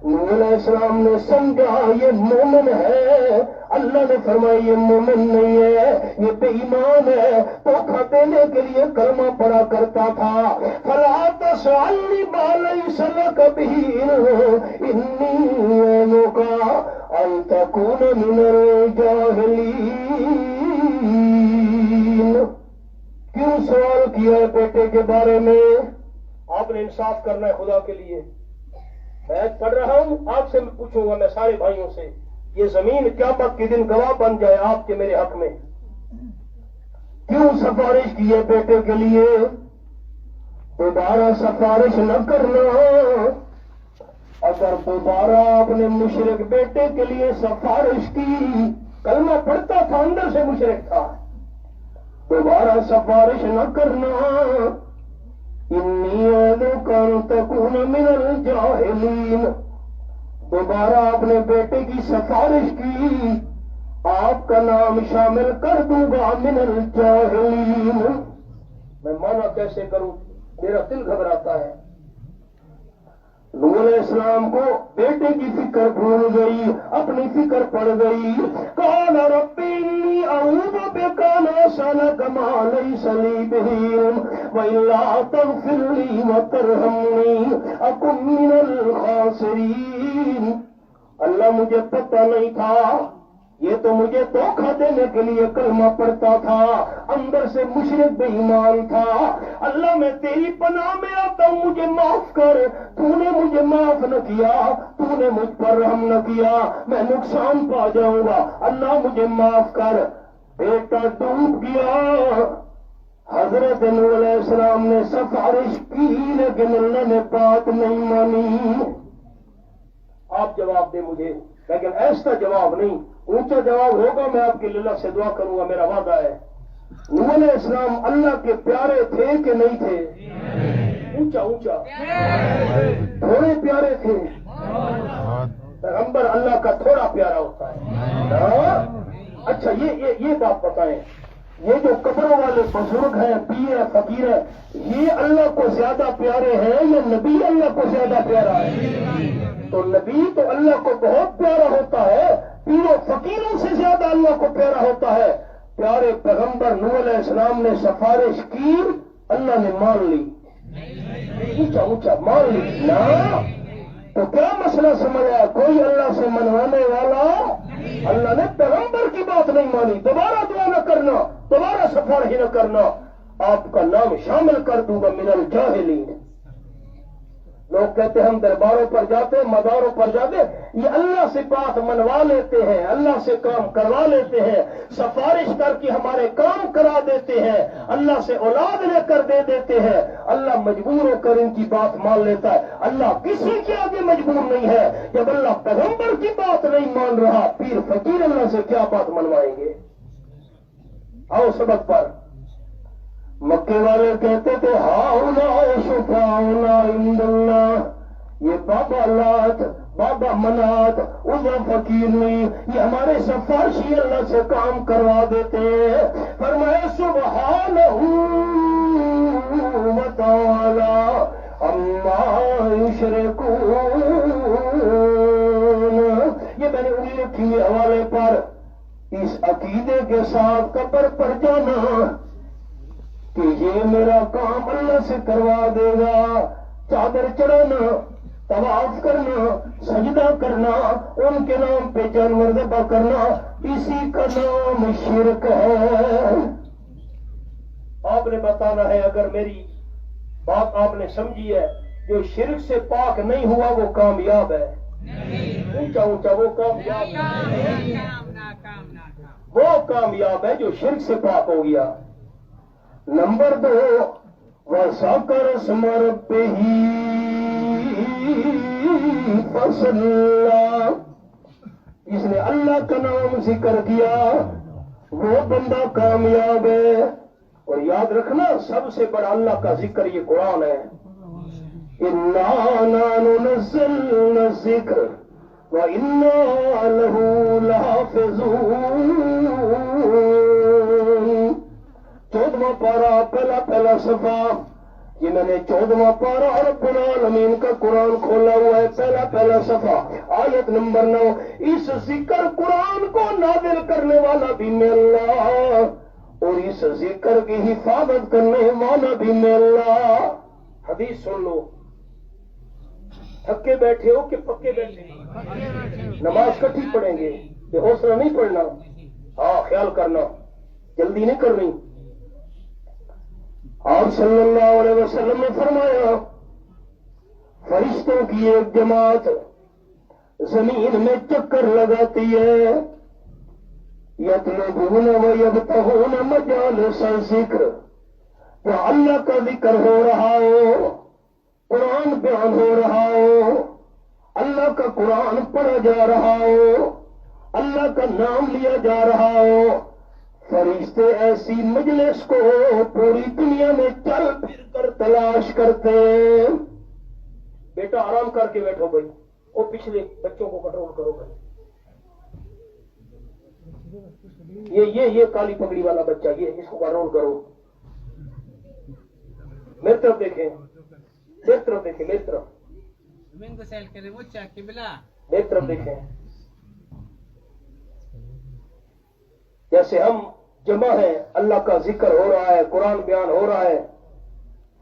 نوح علیہ السلام نے سمجھا یہ مومن ہے، اللہ نے فرمایا یہ مومن نہیں ہے، یہ بے ایمان ہے، دھوکہ دینے کے لیے کلمہ پڑھا کرتا تھا۔ فلا تسألنی ما لیس لک بہ علم انی اعظک ان تکون من الجاہلین۔ کیوں سوال کیا ہے بیٹے کے بارے میں؟ آپ نے انصاف کرنا ہے خدا کے لیے۔ میں پڑھ رہا ہوں، آپ سے میں پوچھوں گا، میں سارے بھائیوں سے، یہ زمین قیامت کے دن گواہ بن جائے آپ کے میرے حق میں۔ کیوں سفارش کی ہے بیٹے کے لیے؟ دوبارہ سفارش نہ کرنا، اگر دوبارہ آپ نے مشرک بیٹے کے لیے سفارش کی، کلمہ پڑھتا تھا اندر سے مشرک تھا، دوبارہ سفارش نہ کرنا۔ انی اعظک ان تکون من الجاہلین، دوبارہ اپنے بیٹے کی سفارش کی، آپ کا نام شامل کر دوں گا من الجاہلین۔ میں مانا کیسے کروں، میرا دل گھبراتا ہے۔ نوح علیہ السلام کو بیٹے کی فکر بھول گئی، اپنی فکر پڑ گئی۔ قال رب انی اعوذ بک ان اسألک ما لیس لی بہ علم والا تغفر لی وترحمنی اکن من الخاسرین۔ اللہ مجھے پتہ نہیں تھا، یہ تو مجھے دھوکہ دینے کے لیے کلمہ پڑھتا تھا، اندر سے مشرک بے ایمان تھا۔ اللہ میں تیری پناہ میں آتا ہوں، مجھے معاف کر، تو نے مجھے معاف نہ کیا، تو نے مجھ پر رحم نہ کیا، میں نقصان پا جاؤں گا، اللہ مجھے معاف کر۔ بیٹا ڈوب گیا۔ حضرت نوح علیہ السلام نے سفارش کی لیکن اللہ نے بات نہیں مانی۔ آپ جواب دیں مجھے، لیکن ایسا جواب نہیں، اونچا جواب ہوگا، میں آپ کے لیے اللہ سے دعا کروں گا، میرا وعدہ ہے۔ نوح علیہ السلام اللہ کے پیارے تھے کہ نہیں تھے؟ اونچا اونچا، تھوڑے پیارے تھے؟ پیغمبر اللہ کا تھوڑا پیارا ہوتا ہے۔ اچھا یہ بات بتائیں، یہ جو قبروں والے بزرگ ہیں، پیر ہیں، فقیر ہیں، یہ اللہ کو زیادہ پیارے ہیں یا نبی اللہ کو زیادہ پیارا ہے؟ تو نبی تو اللہ کو بہت پیارا ہوتا ہے، پیروں فقیروں سے زیادہ اللہ کو پیارا ہوتا ہے۔ پیارے پیغمبر نوح علیہ السلام نے سفارش کی، اللہ نے مان لی، اونچا اونچا مان لی نا۔ تو کیا مسئلہ سمجھا؟ کوئی اللہ سے منوانے والا، اللہ نے پیغمبر کی بات نہیں مانی، دوبارہ دعا نہ کرنا، دوبارہ سفارش نہ کرنا، آپ کا نام شامل کر دوں گا من الجاہلین۔ لوگ کہتے ہیں ہم درباروں پر جاتے ہیں، مزاروں پر جاتے ہیں، یہ اللہ سے بات منوا لیتے ہیں، اللہ سے کام کروا لیتے ہیں، سفارش کر کے ہمارے کام کرا دیتے ہیں، اللہ سے اولاد لے کر دے دیتے ہیں، اللہ مجبور ہو کر ان کی بات مان لیتا ہے۔ اللہ کسی کے آگے مجبور نہیں ہے۔ جب اللہ پیغمبر کی بات نہیں مان رہا، پیر فقیر اللہ سے کیا بات منوائیں گے؟ آؤ سبق پر۔ مکے والے کہتے تھے ہاؤلاء شفاؤنا عند اللہ، یہ بابا لات، بابا منات، عزا فقیر نہیں، یہ ہمارے سفارشی اللہ سے کام کروا دیتے ہیں۔ فرمائے سبحانہ وتعالی عما یشرکون۔ یہ میں نے انگلی رکھی ہوئی حوالے پر، اس عقیدے کے ساتھ قبر پر جانا کہ یہ میرا کام اللہ سے کروا دے گا، چادر چڑھانا، طواف کرنا، سجدہ کرنا، ان کے نام پہ جانور ذبح کرنا، اسی کا نام شرک ہے۔ آپ نے بتانا ہے اگر میری بات آپ نے سمجھی ہے؟ جو شرک سے پاک نہیں ہوا وہ کامیاب ہے، اونچا اونچا وہ کامیاب ہے، وہ کامیاب ہے جو شرک سے پاک ہو گیا۔ نمبر 2، وَذَكَرَ اسْمَ رَبِّهِ فَصَلَّىٰ، جس نے اللہ کا نام ذکر کیا وہ بندہ کامیاب ہے۔ اور یاد رکھنا سب سے بڑا اللہ کا ذکر یہ قرآن ہے۔ اِنَّا نَحْنُ نَزَّلْنَا الذِّكْرَ وَإِنَّا لَهُ لَحَافِظُونَ۔ 14واں پارہ پہلا صفحہ، یہ میں نے 14واں پارہ رب العالمین کا قرآن کھولا ہوا ہے، پہلا صفحہ آیت نمبر 9۔ اس ذکر قرآن کو نازل کرنے والا بھی میں اللہ، اور اس ذکر کی حفاظت کرنے والا بھی میں اللہ۔ حدیث سن لو، تھکے بیٹھے ہو کہ پکے بیٹھے ہو؟ نماز کٹھی پڑھیں گے، بے حوصلہ نہیں پڑھنا، ہاں خیال کرنا، جلدی نہیں کرنی۔ آپ صلی اللہ علیہ وسلم نے فرمایا فرشتوں کی ایک جماعت زمین میں چکر لگاتی ہے، یطلبون ویبتغون مجالس الذکر، جو اللہ کا ذکر ہو رہا ہو، قرآن بیان ہو رہا ہو، اللہ کا قرآن پڑھا جا رہا ہو، اللہ کا نام لیا جا رہا ہو، فرشتے ایسی مجلس کو پوری دنیا میں چل پھر کر تلاش کرتے ہیں۔ بیٹا آرام کر کے بیٹھو بھائی، وہ پچھلے بچوں کو کنٹرول کرو بھائی۔ یہ کالی پگڑی والا بچہ، یہ اس کو کنٹرول کرو۔ میری طرف دیکھیں، میری طرف دیکھیں، میری طرف، میری طرف دیکھیں۔ جیسے ہم جمع ہیں، اللہ کا ذکر ہو رہا ہے، قرآن بیان ہو رہا ہے،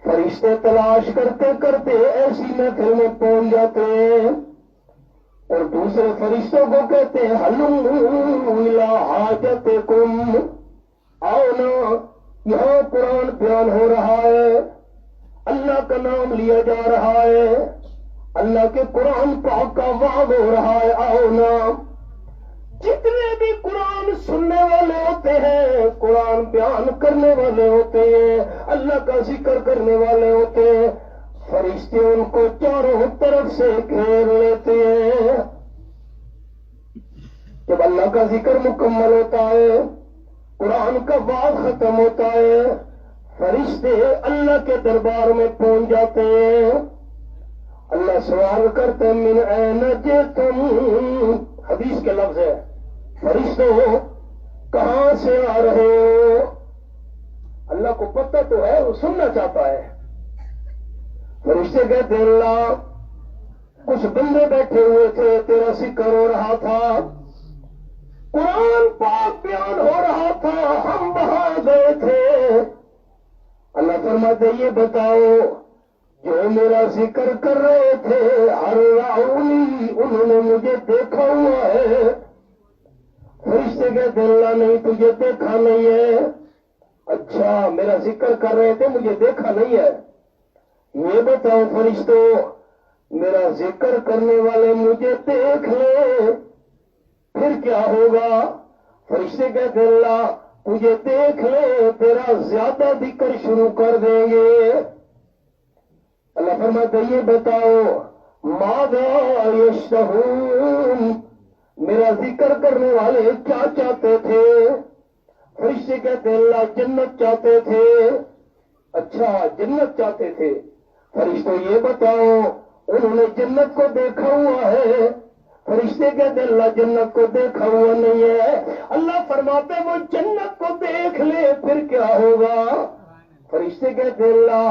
فرشتے تلاش کرتے کرتے ایسی محفل میں پہنچ جاتے ہیں اور دوسرے فرشتوں کو کہتے ہیں ہلُّمُّوا إِلَىٰ حَاجَتِكُمْ، آؤ نا، یہاں قرآن بیان ہو رہا ہے، اللہ کا نام لیا جا رہا ہے، اللہ کے قرآن پاک کا وعظ ہو رہا ہے، آؤ نا۔ جتنے بھی قرآن سننے والے ہوتے ہیں، قرآن بیان کرنے والے ہوتے ہیں، اللہ کا ذکر کرنے والے ہوتے ہیں، فرشتے ان کو چاروں طرف سے گھیر لیتے ہیں۔ جب اللہ کا ذکر مکمل ہوتا ہے، قرآن کا وعظ ختم ہوتا ہے، فرشتے اللہ کے دربار میں پہنچ جاتے ہیں۔ اللہ سوال کرتے ہیں من این جئتم، حدیث کے لفظ ہے، فرشتوں کہاں سے آ رہے ہو؟ اللہ کو پتہ تو ہے، وہ سننا چاہتا ہے۔ فرشتے کہتے ہیں اللہ کچھ بندے بیٹھے ہوئے تھے، تیرا ذکر ہو رہا تھا، قرآن پاک بیان ہو رہا تھا، ہم وہاں گئے تھے۔ اللہ فرماتے یہ بتاؤ جو میرا ذکر کر رہے تھے ہر راؤنی، انہوں نے مجھے دیکھا ہوا ہے؟ فرشتے کہتے اللہ نہیں، تجھے دیکھا نہیں ہے۔ اچھا، میرا ذکر کر رہے تھے، مجھے دیکھا نہیں ہے، یہ بتاؤ فرشتوں میرا ذکر کرنے والے مجھے دیکھ لے پھر کیا ہوگا؟ فرشتے کہتے اللہ تجھے دیکھ لے تیرا زیادہ ذکر شروع کر دیں گے۔ اللہ فرماتا یہ بتاؤ ماذا یشتہون، میرا ذکر کرنے والے کیا چاہتے تھے؟ فرشتے کہتے اللہ جنت چاہتے تھے۔ اچھا، جنت چاہتے تھے، فرشتوں یہ بتاؤ انہوں نے جنت کو دیکھا ہوا ہے؟ فرشتے کہتے اللہ جنت کو دیکھا ہوا نہیں ہے۔ اللہ فرماتے وہ جنت کو دیکھ لے پھر کیا ہوگا؟ فرشتے کہتے اللہ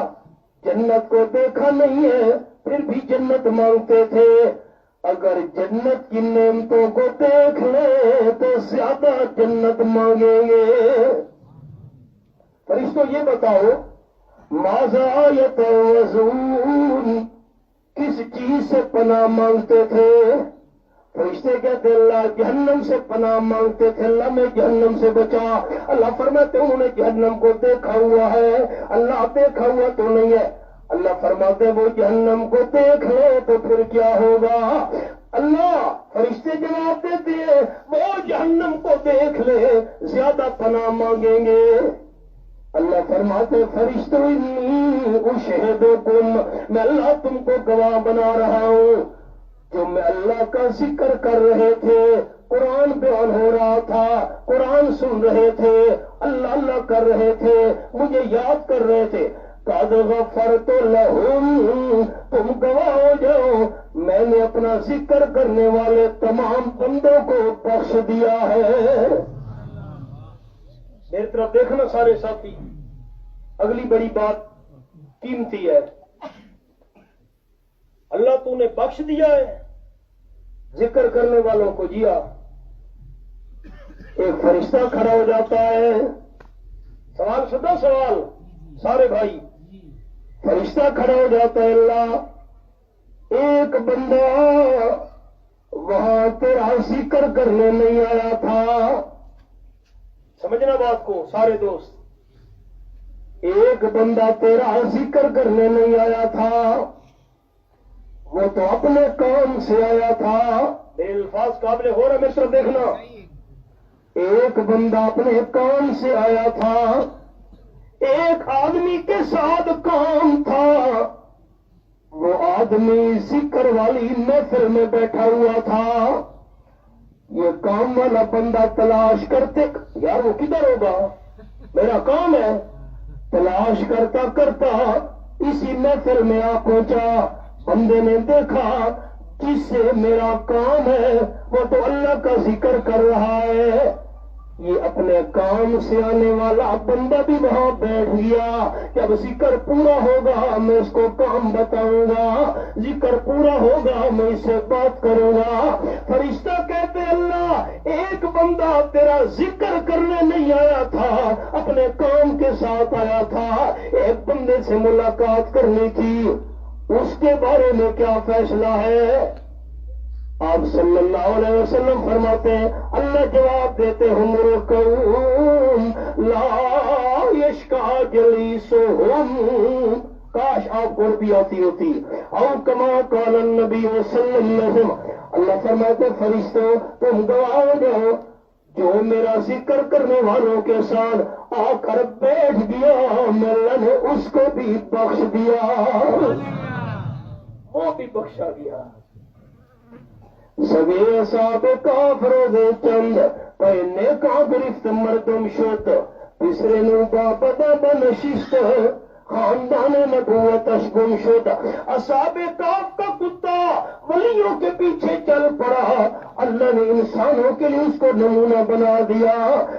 جنت کو دیکھا نہیں ہے پھر بھی جنت مانگتے تھے، اگر جنت کی نعمتوں کو دیکھ لے تو زیادہ جنت مانگیں گے۔ فرشتوں یہ بتاؤ ماذا یتوزون، کس چیز سے پناہ مانگتے تھے؟ فرشتے کہتے اللہ جہنم سے پناہ مانگتے تھے، اللہ میں جہنم سے بچا۔ اللہ فرماتے انہوں نے جہنم کو دیکھا ہوا ہے؟ اللہ دیکھا ہوا تو نہیں ہے، اللہ فرماتے ہیں وہ جہنم کو دیکھ لے تو پھر کیا ہوگا؟ اللہ فرشتے جواب دیتے ہیں وہ جہنم کو دیکھ لے زیادہ پناہ مانگیں گے۔ اللہ فرماتے فرشتوں اشہدکم، میں اللہ تم کو گواہ بنا رہا ہوں، جو میں اللہ کا ذکر کر رہے تھے، قرآن بیان ہو رہا تھا، قرآن سن رہے تھے، اللہ اللہ کر رہے تھے، مجھے یاد کر رہے تھے، قد غفرت لہم، تم گواہ ہو جاؤ میں نے اپنا ذکر کرنے والے تمام بندوں کو بخش دیا ہے۔ میری طرف دیکھنا سارے ساتھی، اگلی بڑی بات قیمتی ہے، اللہ تو نے بخش دیا ہے ذکر کرنے والوں کو۔ جیا ایک فرشتہ کھڑا ہو جاتا ہے، سوال شدہ سوال سارے بھائی، فرشتہ کھڑا ہو جاتا ہے، اللہ ایک بندہ وہاں تیرا ذکر کرنے نہیں آیا تھا، سمجھنا بات کو سارے دوست، ایک بندہ تیرا ذکر کرنے نہیں آیا تھا، وہ تو اپنے کام سے آیا تھا۔ میرے الفاظ قابل ہو رہا ہے مصر دیکھنا، ایک بندہ اپنے کام سے آیا تھا، ایک آدمی کے ساتھ کام تھا، وہ آدمی ذکر والی محفل میں بیٹھا ہوا تھا، یہ کام والا بندہ تلاش کرتے یار وہ کدھر ہوگا، میرا کام ہے، تلاش کرتا کرتا اسی محفل میں آ پہنچا، بندے نے دیکھا جس سے میرا کام ہے وہ تو اللہ کا ذکر کر رہا ہے، یہ اپنے کام سے آنے والا بندہ بھی وہاں بیٹھ گیا، جب ذکر پورا ہوگا میں اس کو کام بتاؤں گا، ذکر پورا ہوگا میں اس سے بات کروں گا۔ فرشتہ کہتے اللہ ایک بندہ تیرا ذکر کرنے نہیں آیا تھا، اپنے کام کے ساتھ آیا تھا، ایک بندے سے ملاقات کرنی تھی، اس کے بارے میں کیا فیصلہ ہے؟ آپ صلی اللہ علیہ وسلم فرماتے ہیں اللہ جواب دیتے ہم رکعون لا یشکا جلیسہم، کاش آپ کو بھی آتی ہوتی، او کما قال النبی صلی اللہ علیہ وسلم، اللہ فرماتے فرشتوں تم گواہ ہو جاؤ جو میرا ذکر کرنے والوں کے ساتھ آ کر بیٹھ گیا میں اللہ نے اس کو بھی بخش دیا، وہ بھی بخشا دیا۔ سوے صاحب کافر چند پہنے کا گرفت مردم شد، تیسرے نو بابا بنشست خاندان نبوت اشگم شد، اصحاب کاف کا کتا ولیوں کے پیچھے چل پڑا، اللہ نے انسانوں کے لیے اس کو نمونہ بنا دیا،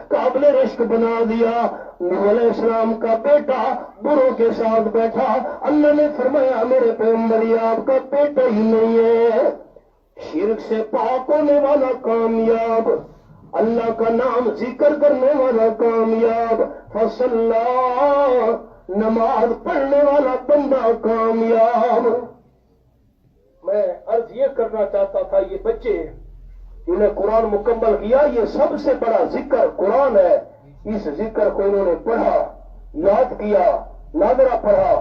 قابل رشک بنا دیا۔ نوح علیہ السلام کا بیٹا بروں کے ساتھ بیٹھا، اللہ نے فرمایا میرے پیغمبر یہ آپ کا بیٹا ہی نہیں ہے، شرک سے پاک ہونے والا کامیاب، اللہ کا نام ذکر کرنے والا کامیاب، فصلا نماز پڑھنے والا بندہ کامیاب۔ میں عرض یہ کرنا چاہتا تھا یہ بچے انہیں قرآن مکمل کیا، یہ سب سے بڑا ذکر قرآن ہے، اس ذکر کو انہوں نے پڑھا، یاد کیا، ناظرہ پڑھا،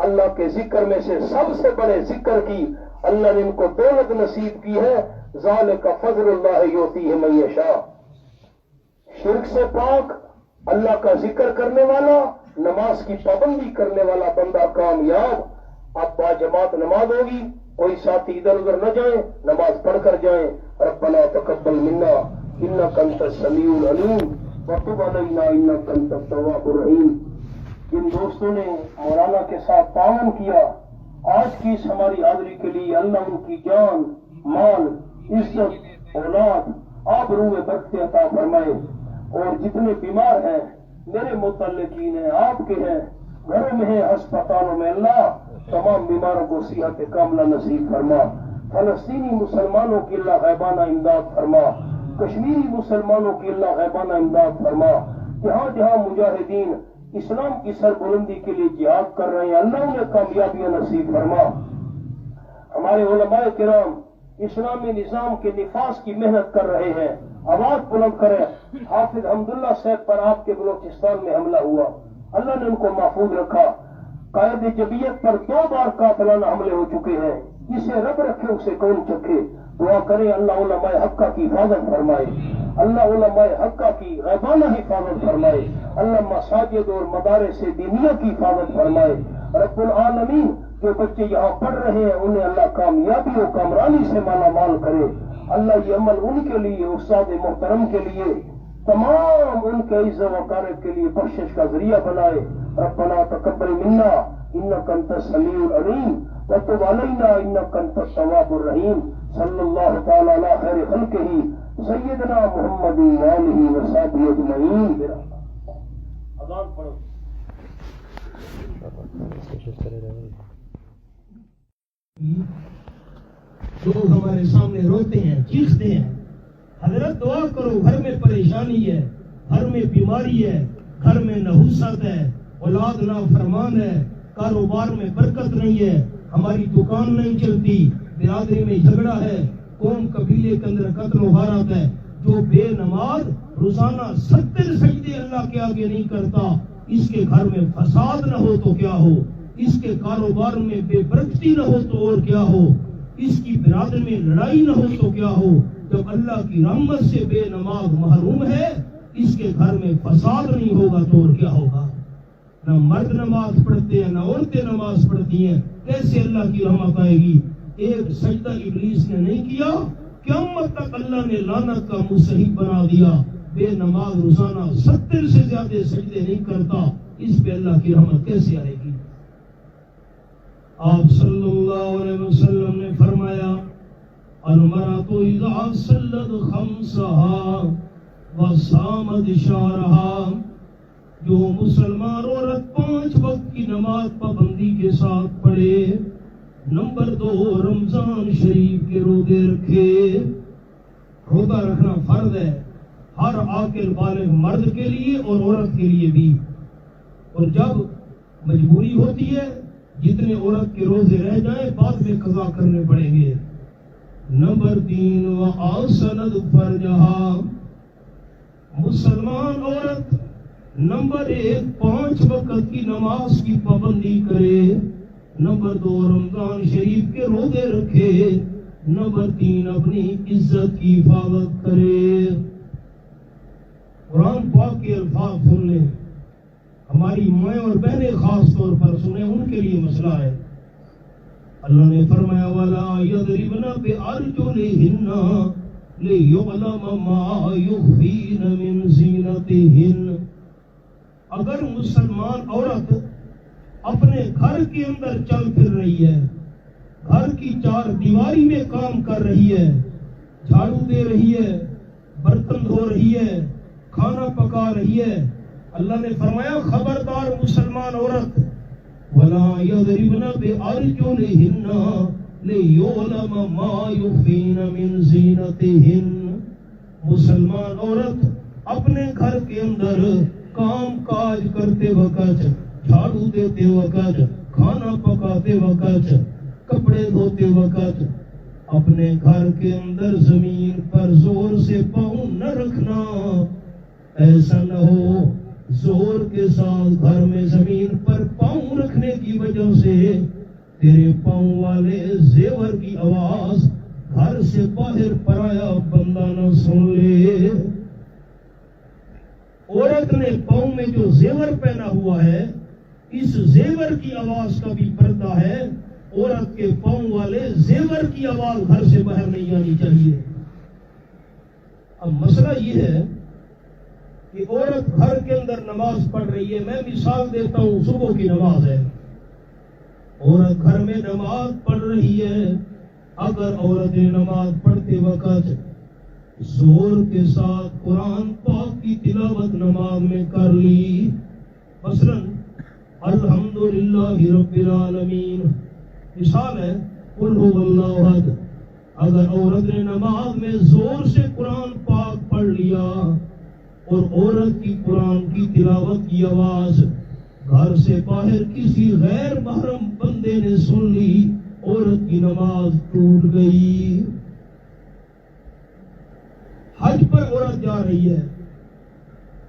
اللہ کے ذکر میں سے سب سے بڑے ذکر کی اللہ نے ان کو دولت نصیب کی ہے، ذالک فضل اللہ یؤتیہ من یشاء۔ شرک سے پاک، اللہ کا ذکر کرنے والا، نماز کی پابندی کرنے والا بندہ کامیاب۔ اب با جماعت نماز ہوگی، کوئی ساتھی ادھر ادھر نہ جائیں، نماز پڑھ کر جائیں۔ ربنا تقبل منا انک انت السمیع العلیم وتب علینا انک انت التواب الرحیم۔ جن دوستوں نے مولانا کے ساتھ تعاون کیا، آج کی اس ہماری حاضری کے لیے اللہ ان کی جان، مال، عزت، اولاد، آبرو میں برکت عطا فرمائے، اور جتنے بیمار ہیں میرے متعلقین ہیں، آپ کے ہیں، گھروں میں ہیں، ہسپتالوں میں، اللہ تمام بیماروں کو صحت کاملہ نصیب فرما۔ فلسطینی مسلمانوں کی اللہ غیبانہ امداد فرما، کشمیری مسلمانوں کی اللہ غیبانہ امداد فرما، جہاں جہاں مجاہدین اسلام کی سربلندی کے لیے جہاد کر رہے ہیں اللہ انہیں کامیابیاں نصیب فرما۔ ہمارے علماء کرام اسلامی نظام کے نفاذ کی محنت کر رہے ہیں، آواز بلند کریں۔ حافظ حمداللہ صاحب پر آپ کے بلوچستان میں حملہ ہوا، اللہ نے ان کو محفوظ رکھا، قائد جبیت پر 2 بار قاتلانہ حملے ہو چکے ہیں. جسے رب رکھے اسے کون چکھے. دعا کرے اللہ علماء حقہ کی حفاظت فرمائے, اللہ علماء حقہ کی غیبانہ حفاظت فرمائے, اللہ مساجد اور مدارس دینیہ کی حفاظت فرمائے. رب العالمین جو بچے یہاں پڑھ رہے ہیں انہیں اللہ کامیابی و کامرانی سے مالا مال کرے. اللہ یہ عمل ان کے لیے, استاد محترم کے لیے, تمام ان کے عز و وقارت کے لیے بخشش کا ذریعہ بنائے. ربنا تقبل منا انک انت السمیع العلیم وتب علینا انک انت التواب الرحیم. صلی اللہ تعالی علی خیر خلقہ سیدنا محمد آلہ وصحبہ اجمعین. اذان پڑھو. لوگ ہمارے سامنے روتے ہیں, چیختے ہیں, حضرت دعا کرو, گھر میں پریشانی ہے, گھر میں بیماری ہے, گھر میں نحوست ہے, اولاد نافرمان ہے, کاروبار میں برکت نہیں ہے, ہماری دکان نہیں چلتی, برادری میں جھگڑا ہے, قوم قبیلے کے اندر قتل و غارت ہے. جو بے نماز روزانہ 70 سجدے اللہ کے آگے نہیں کرتا, اس کے گھر میں فساد نہ ہو تو کیا ہو, اس کے کاروبار میں بے برکتی نہ ہو تو اور کیا ہو, اس کی برادری میں لڑائی نہ ہو تو کیا ہو. جب اللہ کی رحمت سے بے نماز محروم ہے, اس کے گھر میں فساد نہیں ہوگا تو اور کیا ہوگا. نہ مرد نماز پڑھتے ہیں, نہ عورتیں نماز پڑھتی ہیں, کیسے اللہ کی رحمت آئے گی. ایک سجدہ ابلیس نے نہیں کیا, قیامت تک اللہ نے لعنت کا مستحق بنا دیا. بے نماز روزانہ 70 سے زیادہ سجدے نہیں کرتا, اس پہ اللہ کی رحمت کیسے آئے گی. آپ صلی اللہ علیہ وسلم نے فرمایا المرأة اذا صلت خمسها وصامت شهرها, جو مسلمان عورت 5 وقت کی نماز پابندی کے ساتھ پڑھے, نمبر 2 رمضان شریف کے روزے رکھے. روزہ رکھنا فرض ہے ہر عاقل بالغ مرد کے لیے اور عورت کے لیے بھی, اور جب مجبوری ہوتی ہے جتنے عورت کے روزے رہ جائیں بعد میں قضا کرنے پڑیں گے. نمبر 3 وآسنت فرجہا, مسلمان عورت نمبر 1 5 وقت کی نماز کی پابندی کرے, نمبر 2 رمضان شریف کے روزے رکھے, نمبر 3 اپنی عزت کی حفاظت کرے. قرآن پاک کے الفاظ سن لیں, ہماری مائیں اور بہنیں خاص طور پر سنیں, ان کے لیے مسئلہ ہے. اللہ نے فرمایا وَلَا يَضْرِبْنَ بِأَرْجُلِهِنَّ لِيُعْلَمَ مَا يُخْفِينَ مِنْ زِينَتِهِنَّ. اگر مسلمان عورت اپنے گھر کے اندر چل پھر رہی ہے, گھر کی 4 دیواری میں کام کر رہی ہے, جھاڑو دے رہی ہے, برتن دھو رہی ہے, کھانا پکا رہی ہے, اللہ نے فرمایا خبردار مسلمان عورت وَلَا يَضْرِبْنَ بِأَرْجُلِهِنَّ لِيُعْلَمَ مَا يُخْفِينَ مِنْ زِينَتِهِنَّ. مسلمان عورت اپنے گھر کے اندر کام کاج کرتے وقت, جھاڑو دیتے وقت, کھانا پکاتے وقت, کپڑے دھوتے وقت اپنے گھر کے اندر زمین پر زور سے پاؤں نہ رکھنا. ایسا نہ ہو زور کے ساتھ گھر میں زمین پر پاؤں رکھنے کی وجہ سے تیرے پاؤں والے زیور کی آواز گھر سے باہر پرایا بندہ نہ سن لے. عورت نے پاؤں میں جو زیور پہنا ہوا ہے, اس زیور کی آواز کا بھی پردہ ہے. عورت کے پاؤں والے زیور کی آواز گھر سے باہر نہیں آنی چاہیے. اب مسئلہ یہ ہے کہ عورت گھر کے اندر نماز پڑھ رہی ہے. میں مثال دیتا ہوں, صبح کی نماز ہے, عورت گھر میں نماز پڑھ رہی ہے. اگر عورت نے نماز پڑھتے وقت زور کے ساتھ قرآن پاک کی تلاوت نماز میں کر لی, مثلا الحمدللہ رب العالمین, مثال ہے قل هو اللہ احد, اگر عورت نے نماز میں زور سے قرآن پاک پڑھ لیا اور عورت کی قرآن کی تلاوت کی آواز گھر سے باہر کسی غیر محرم بندے نے سن لی, عورت کی نماز ٹوٹ گئی. حج پر عورت جا رہی ہے,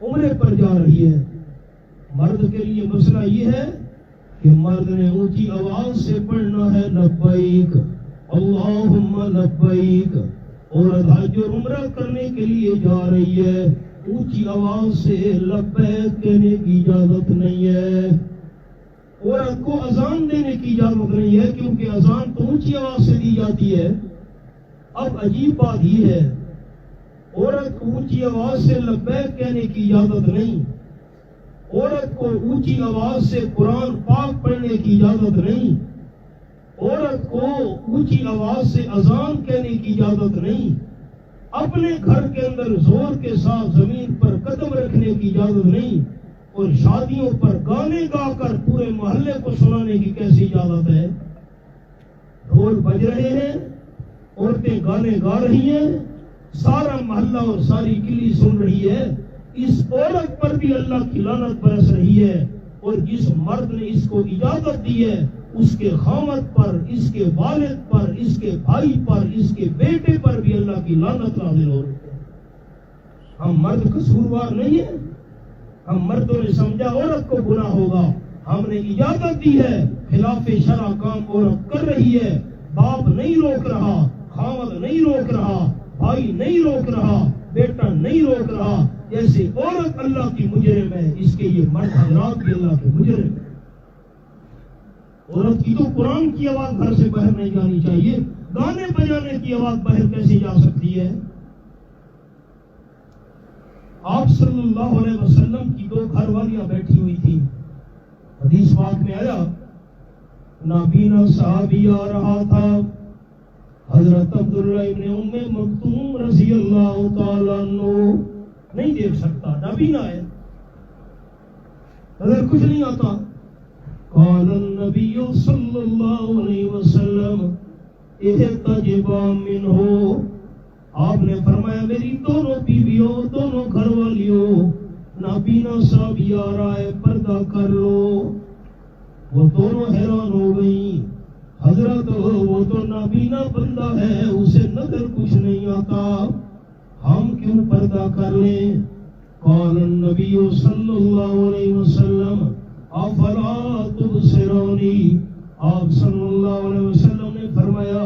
عمرے پر جا رہی ہے. مرد کے لیے مسئلہ یہ ہے کہ مرد نے اونچی آواز سے پڑھنا ہے لبیک اللہم لبیک. عورت حج اور عمرہ کرنے کے لیے جا رہی ہے، اونچی آواز سے لبیک کہنے کی اجازت نہیں ہے. عورت کو اذان دینے کی اجازت نہیں ہے، کیونکہ اذان تو اونچی آواز سے دی جاتی ہے. اب عجیب بات یہ ہے، عورت کو اونچی آواز سے لبیک کہنے کی اجازت نہیں، عورت کو اونچی آواز سے قرآن پاک پڑھنے کی اجازت نہیں، عورت کو اونچی آواز سے اذان کہنے کی اجازت نہیں، اپنے گھر کے اندر زور کے ساتھ زمین پر قدم رکھنے کی اجازت نہیں، اور شادیوں پر گانے گا کر پورے محلے کو سنانے کی کیسی اجازت ہے؟ ڈھول بج رہے ہیں، عورتیں گانے گا رہی ہیں، سارا محلہ اور ساری گلی سن رہی ہے. اس عورت پر بھی اللہ کی لعنت برس رہی ہے، اور جس مرد نے اس کو اجازت دی ہے اس کے خاوند پر، اس کے والد پر، اس کے بھائی پر، اس کے بیٹے پر بھی اللہ کی لعنت نازل ہو رہی ہے. ہم مرد قصوروار نہیں ہیں، ہم مردوں نے سمجھا عورت کو گناہ ہوگا، ہم نے اجازت دی ہے، خلاف شرع کام عورت کر رہی ہے، باپ نہیں روک رہا، خاوند نہیں روک رہا، بھائی نہیں روک رہا، بیٹا نہیں روک رہا. جیسے عورت اللہ کی مجرم ہے، اس کے یہ مرد حضرات بھی اللہ کے مجرم ہے. عورت کی تو قرآن کی آواز گھر سے باہر نہیں جانی چاہیے، گانے بجانے کی آواز باہر کیسے جا سکتی ہے؟ آپ صلی اللہ علیہ وسلم کی دو گھر والیاں بیٹھی ہوئی تھی. حدیث پاک میں آیا، نابینا صحابی آ رہا تھا، حضرت عبداللہ ابن ام مکتوم رضی اللہ تعالیٰ عنہ، نہیں دیکھ سکتا، نابینا ہے، نظر کچھ نہیں آتا. قال النبی صلی اللہ علیہ وسلم احتجبا منہ، آپ نے فرمایا میری دونوں بیویوں، دونوں گھر والیوں، نابینا صحابی آ رہا ہے، پردہ کر لو. وہ دونوں حیران ہو گئی، حضرت وہ تو نابینا بندہ ہے، اسے نظر کچھ نہیں آتا، ہم کیوں پردہ کر لیں؟ قال النبی صلی اللہ علیہ وسلم افلا تبصرونی، آپ صلی اللہ علیہ وسلم نے فرمایا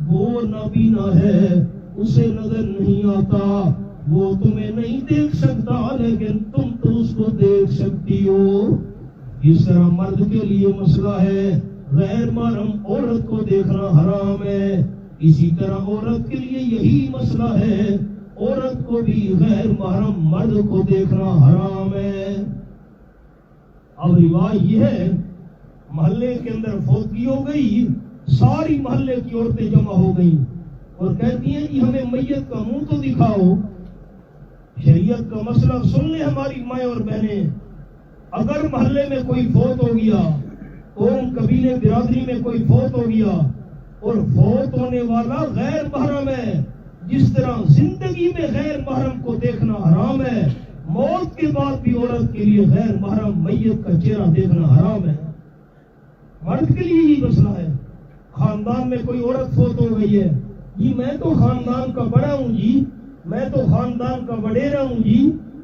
وہ نابینا ہے، اسے نظر نہیں آتا، وہ تمہیں نہیں دیکھ سکتا، لیکن تم تو اس کو دیکھ سکتی ہو. اس طرح مرد کے لیے مسئلہ ہے غیر محرم عورت کو دیکھنا حرام ہے، اسی طرح عورت کے لیے یہی مسئلہ ہے، عورت کو بھی غیر محرم مرد کو دیکھنا حرام ہے. اب رواج یہ ہے، محلے کے اندر فوتگی ہو گئی، ساری محلے کی عورتیں جمع ہو گئیں اور کہتی ہیں کہ ہمیں میت کا منہ تو دکھاؤ، شریعت کا مسئلہ سن لیں ہماری مائیں اور بہنیں. اگر محلے میں کوئی فوت ہو گیا، قوم قبیلے برادری میں کوئی فوت ہو گیا اور فوت ہونے والا غیر محرم ہے، جس طرح زندگی میں غیر محرم کو دیکھنا حرام ہے، موت کے بعد بھی عورت کے لیے غیر محرم میت کا چہرہ دیکھنا حرام ہے. مرد کے لیے یہ مسئلہ ہے. خاندان میں کوئی عورت فوت ہو گئی ہے، جی میں تو خاندان کا بڑا ہوں، جی میں تو خاندان کا وڈیرا ہوں، جی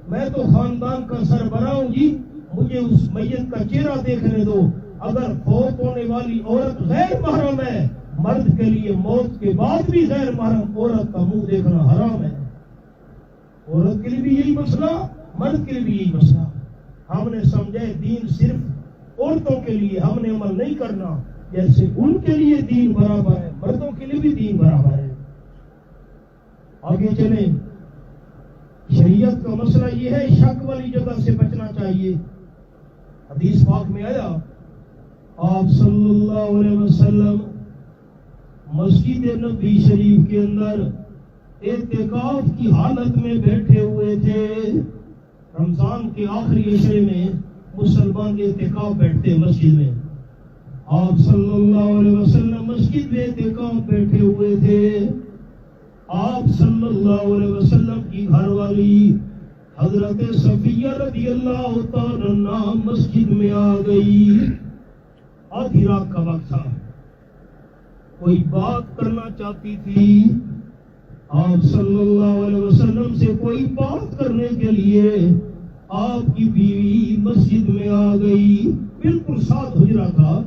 میں تو خاندان کا سربراہ ہوں، جی مجھے اس میت کا چہرہ دیکھنے دو. اگر فوت ہونے والی عورت غیر محرم ہے، مرد کے لیے موت کے بعد بھی غیر محرم عورت کا منہ دیکھنا حرام ہے. عورت کے لیے بھی یہی مسئلہ، مرد کے لیے بھی یہی مسئلہ. ہم نے سمجھے دین صرف عورتوں کے لیے، ہم نے عمل نہیں کرنا، جیسے ان کے لیے دین برابر ہے، مردوں کے لیے بھی دین برابر ہے. آگے چلیں، شریعت کا مسئلہ یہ ہے شک والی جگہ سے بچنا چاہیے. حدیث پاک میں آیا، آپ صلی اللہ علیہ وسلم مسجد نبی شریف کے اندر اعتکاف کی حالت میں بیٹھے ہوئے تھے. رمضان کے آخری عشرے میں مسلمان اعتکاف بیٹھتے مسجد میں. آپ صلی اللہ علیہ وسلم مسجد میں اعتکاف بیٹھے ہوئے تھے. آپ صلی اللہ علیہ وسلم کی گھر والی حضرت صفیہ رضی اللہ تعالی عنہا مسجد میں آ گئی. آدھی رات کا وقت تھا، کوئی بات کرنا چاہتی تھی. آپ صلی اللہ علیہ وسلم سے کوئی بات کرنے کے لیے آپ کی بیوی مسجد میں آ گئی. بالکل ساتھ حجرہ تھا,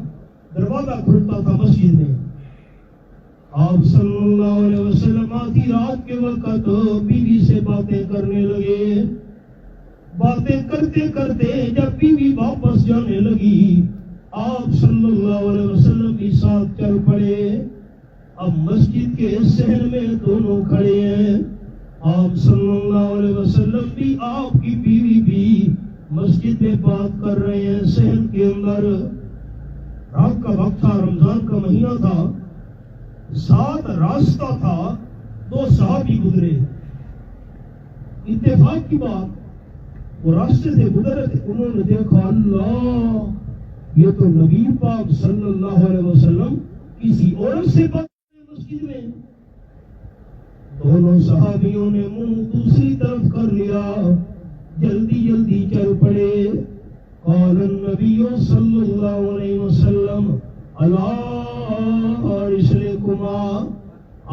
دروازہ کھلتا تھا مسجد میں. آپ صلی اللہ علیہ وسلم آدھی رات کے وقت بیوی سے باتیں کرنے لگے. باتیں کرتے کرتے جب بیوی واپس جانے لگی, آپ صلی اللہ علیہ وسلم بھی ساتھ چل پڑے. اب مسجد کے صحن میں دونوں کھڑے ہیں. آپ صلی اللہ علیہ وسلم بھی آپ کی بیوی بھی مسجد میں بات کر رہے ہیں صحن کے اندر. رات کا وقت تھا, رمضان کا مہینہ تھا, ساتھ راستہ تھا. دو صحابی گزرے. اتفاق کی بات, وہ راستے سے گزر رہے تھے, انہوں نے دیکھا اللہ یہ تو نبی پاک صلی اللہ علیہ وسلم کسی عورت سے بات مسجد میں. دونوں صحابیوں نے منہ دوسری طرف کر لیا, جلدی جلدی چل پڑے. قال النبی صلی اللہ علیہ وسلم الا رسلکما,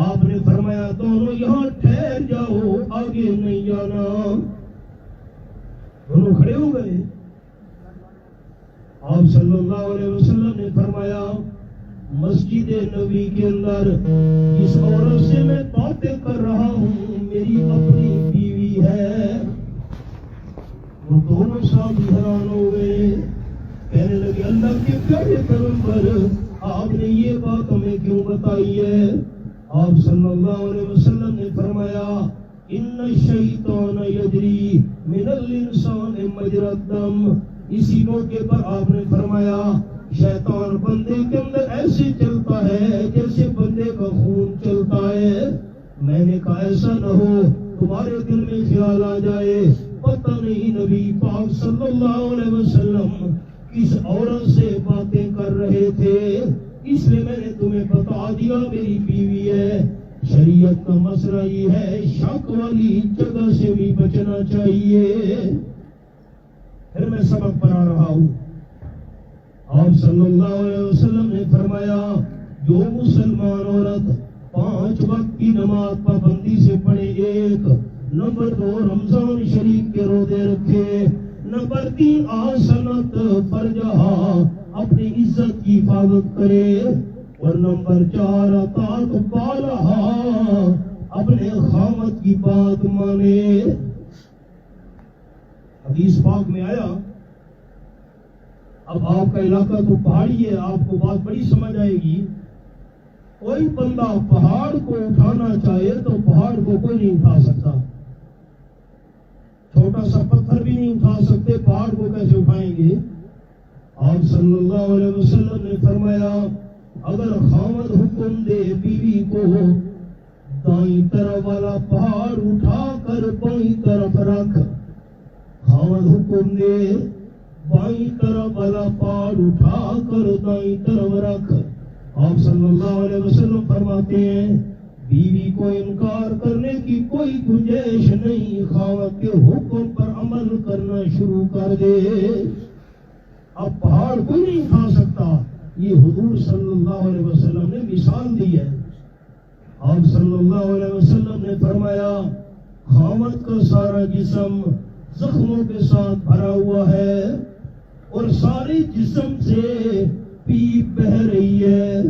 آپ نے فرمایا دونوں یہاں ٹھہر جاؤ, آگے نہیں جانا. دونوں کھڑے ہو گئے. آپ صلی اللہ علیہ وسلم نے فرمایا مسجد نبی کے اندر جس عورت سے میں باتیں کر رہا ہوں میری اپنی بیوی ہے. وہ دونوں صحابی حیران ہو گئے, کہنے لگے اللہ کے پیارے پیغمبر آپ نے یہ بات ہمیں کیوں بتائی ہے؟ آپ صلی اللہ علیہ وسلم نے فرمایا ان الشیطان یجری من الانسان مجری الدم. اسی موقع پر آپ نے فرمایا شیطان بندے کے اندر ایسے چلتا ہے جیسے بندے کا خون چلتا ہے. میں نے کہا ایسا نہ ہو تمہارے دل میں خیال آ جائے پتہ نہیں نبی پاک صلی اللہ علیہ وسلم کس عورت سے باتیں کر رہے تھے, اس لیے میں نے تمہیں بتا دیا میری بیوی ہے. شریعت کا مسئلہ یہ ہے شک والی جگہ سے بھی بچنا چاہیے. پھر میں سبق پڑھا رہا ہوں. آپ صلی اللہ علیہ وسلم نے فرمایا جو مسلمان عورت 5 وقت کی نماز پابندی سے پڑھے, 1 نمبر 2 رمضان شریف کے روزے رکھے, نمبر 3 آسنت فرجہا اپنی عزت کی حفاظت کرے, اور نمبر 4 اطاعت بالہا اپنے خامد کی بات مانے. حدیث پاک میں آیا, اب آپ کا علاقہ تو پہاڑی ہے, آپ کو بات بڑی سمجھ آئے گی. کوئی بندہ پہاڑ کو اٹھانا چاہے تو پہاڑ کو کوئی نہیں اٹھا سکتا. چھوٹا سا پتھر بھی نہیں اٹھا سکتے, پہاڑ کو کیسے اٹھائیں گے؟ آپ صلی اللہ علیہ وسلم نے فرمایا اگر خاوند حکم دے بیوی کو دائیں طرف والا پہاڑ اٹھا کر بائیں طرف رکھ, خاوند حکم دے بائیں طرف والا پہاڑ اٹھا کر دائیں طرف رکھ. آپ صلی اللہ علیہ وسلم فرماتے ہیں بیوی کو انکار کرنے کی کوئی گنجائش نہیں, خاوند کے حکم پر عمل کرنا شروع کر دے. اب پہاڑ کوئی نہیں اٹھا سکتا, یہ حضور صلی اللہ علیہ وسلم نے مثال دی ہے. آپ صلی اللہ علیہ وسلم نے فرمایا خاوند کا سارا جسم زخموں کے ساتھ بھرا ہوا ہے اور سارے جسم سے پیپ بہ رہی ہے.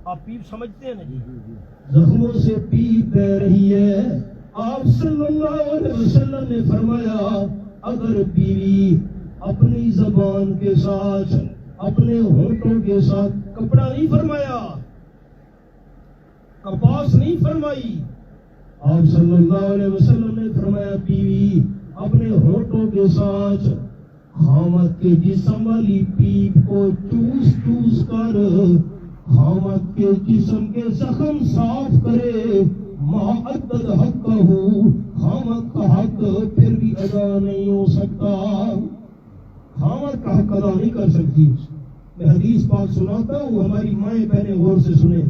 آپ پیپ سمجھتے ہیں نا جی, زخموں سے پیپ بہ رہی ہے. آپ صلی اللہ علیہ وسلم نے فرمایا اگر بیوی اپنی زبان کے ساتھ اپنے ہونٹوں کے ساتھ, کپڑا نہیں فرمایا, کپاس نہیں فرمائی, آپ صلی اللہ علیہ وسلم نے فرمایا بیوی اپنے ہونٹوں کے ساتھ خامد کے جسم والی پیپ کو چوس چوس کر خامد کے جسم کے زخم صاف کرے, ما عدد حق ہو, خامد کا حق پھر بھی ادا نہیں ہو سکتا. خامد کا حق ادا نہیں کر سکتی. میں حدیث پاک سناتا ہوں, ہماری مائیں بہنیں غور سے سنیں.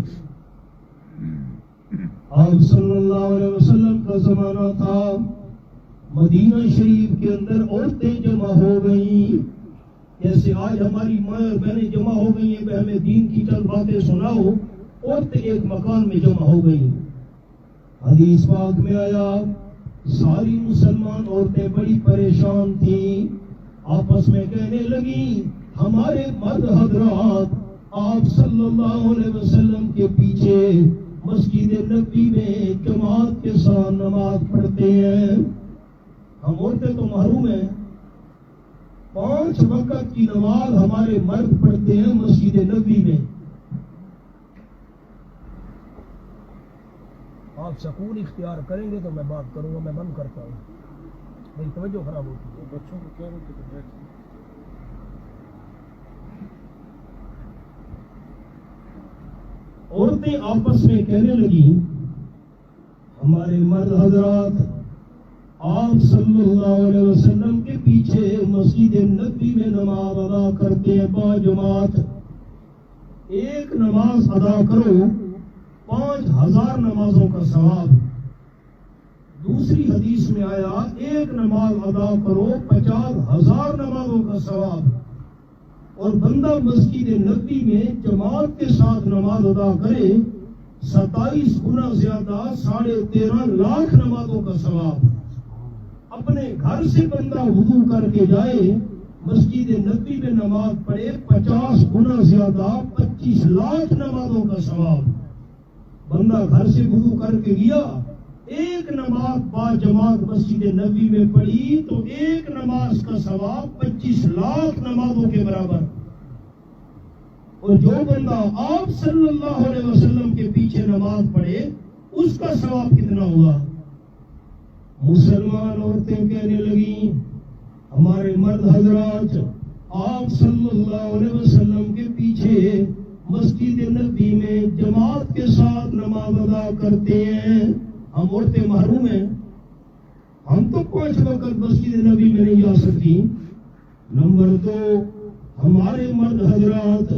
آپ صلی اللہ علیہ وسلم کا زمانہ تھا, مدینہ شریف کے اندر عورتیں جمع ہو گئیں, جیسے آج ہماری مائیں اور بہنیں جمع ہو گئی ہیں, ہمیں دین کی چند باتیں سناؤ, عورتیں ایک مکان میں جمع ہو گئیں. حدیث پاک میں آیا ساری مسلمان عورتیں بڑی پریشان تھیں، آپس میں کہنے لگیں ہمارے مرد حضرات آپ صلی اللہ علیہ وسلم کے پیچھے مسجد نبوی میں جماعت کے ساتھ نماز پڑھتے ہیں، ہم عورتیں تو محروم ہیں، 5 وقت کی نماز ہمارے مرد پڑھتے ہیں مسجد نبوی میں۔ آپ سکون اختیار کریں گے تو میں بات کروں گا، میں بند کرتا ہوں، میری توجہ خراب ہوتی ہے۔ بچوں کو کہہ رہے تھے کہ عورتیں آپس میں کہنے لگی ہمارے مرد حضرات آپ صلی اللہ علیہ وسلم کے پیچھے مسجد نبوی میں نماز ادا کرتے ہیں باجماعت، ایک نماز ادا کرو 5000 نمازوں کا ثواب، دوسری حدیث میں آیا ایک نماز ادا کرو 50,000 نمازوں کا ثواب، اور بندہ مسجد نبوی میں جماعت کے ساتھ نماز ادا کرے 27 گنا زیادہ 13.5 لاکھ نمازوں کا ثواب۔ اپنے گھر سے بندہ وضو کر کے جائے مسجد نبوی میں نماز پڑھے 50 گنا زیادہ 25 لاکھ نمازوں کا ثواب۔ بندہ گھر سے وضو کر کے گیا، ایک نماز با جماعت مسجد نبوی میں پڑھی تو ایک نماز کا ثواب 25 لاکھ نمازوں کے برابر۔ اور جو بندہ آپ صلی اللہ علیہ وسلم کے پیچھے نماز پڑھے اس کا ثواب کتنا ہوا؟ مسلمان عورتیں کہنے لگیں ہمارے مرد حضرات آپ صلی اللہ علیہ وسلم کے پیچھے مسجد نبوی میں جماعت کے ساتھ نماز ادا کرتے ہیں، ہم عورتیں محروم ہیں، ہم تو 5 وقت مسجد نبوی میں نہیں جا سکتی۔ نمبر 2، ہمارے مرد حضرات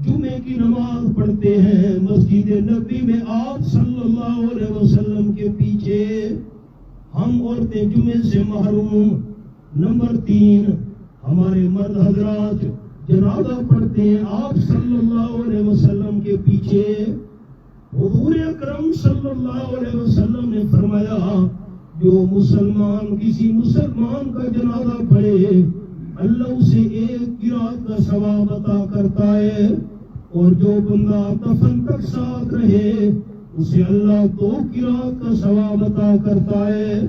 جمعے کی نماز پڑھتے ہیں مسجد نبوی میں آپ صلی اللہ علیہ وسلم کے پیچھے، ہم عورتیں جمعے سے محروم۔ نمبر 3، ہمارے مرد حضرات جنازہ پڑھتے ہیں آپ صلی اللہ علیہ وسلم کے پیچھے، حضور اکرم صلی اللہ علیہ وسلم نے فرمایا جو مسلمان کسی مسلمان کا جنازہ پڑھے اللہ اسے 1 قرات کا ثواب عطا کرتا ہے، اور جو بندہ دفن تک ساتھ رہے اسے اللہ 2 قرات کا ثواب عطا کرتا ہے۔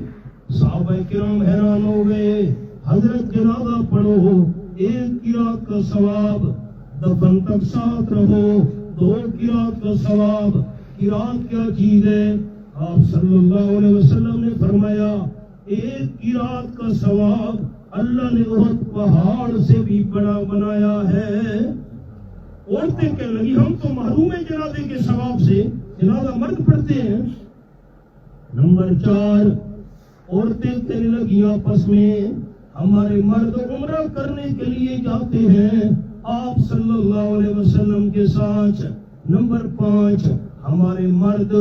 صحابہ کرام حیران ہو گئے، حضرت جنازہ پڑھو 1 قرات کا ثواب، دفن تک ساتھ رہو 2 قرات کا ثواب، قرات کیا چیز ہے؟ آپ صلی اللہ علیہ وسلم نے فرمایا 1 قرات کا ثواب اللہ نے احد پہاڑ سے بھی بڑا بنایا ہے۔ عورتیں کہنے لگی ہم تو محروم ہیں جنازے کے ثواب سے، جنازہ مرد پڑھتے ہیں۔ نمبر 4، عورتیں کہنے لگی آپس میں ہمارے مرد عمرہ کرنے کے لیے جاتے ہیں آپ صلی اللہ علیہ وسلم کے ساتھ۔ نمبر 5، ہمارے مرد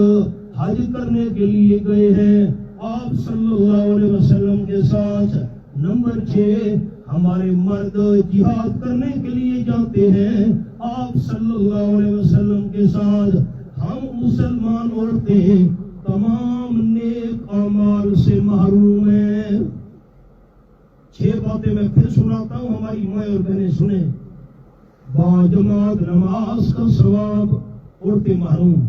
حج کرنے کے لیے گئے ہیں آپ صلی اللہ علیہ وسلم کے ساتھ۔ نمبر 6، ہمارے مرد جہاد کرنے کے لیے جاتے ہیں آپ صلی اللہ علیہ وسلم کے ساتھ۔ ہم مسلمان عورتیں تمام نیک اعمال سے محروم ہیں۔ 6 باتیں میں پھر سناتا ہوں، ہماری مائیں اور بہنیں سنیں۔ باجماعت نماز کا ثواب عورتیں محروم،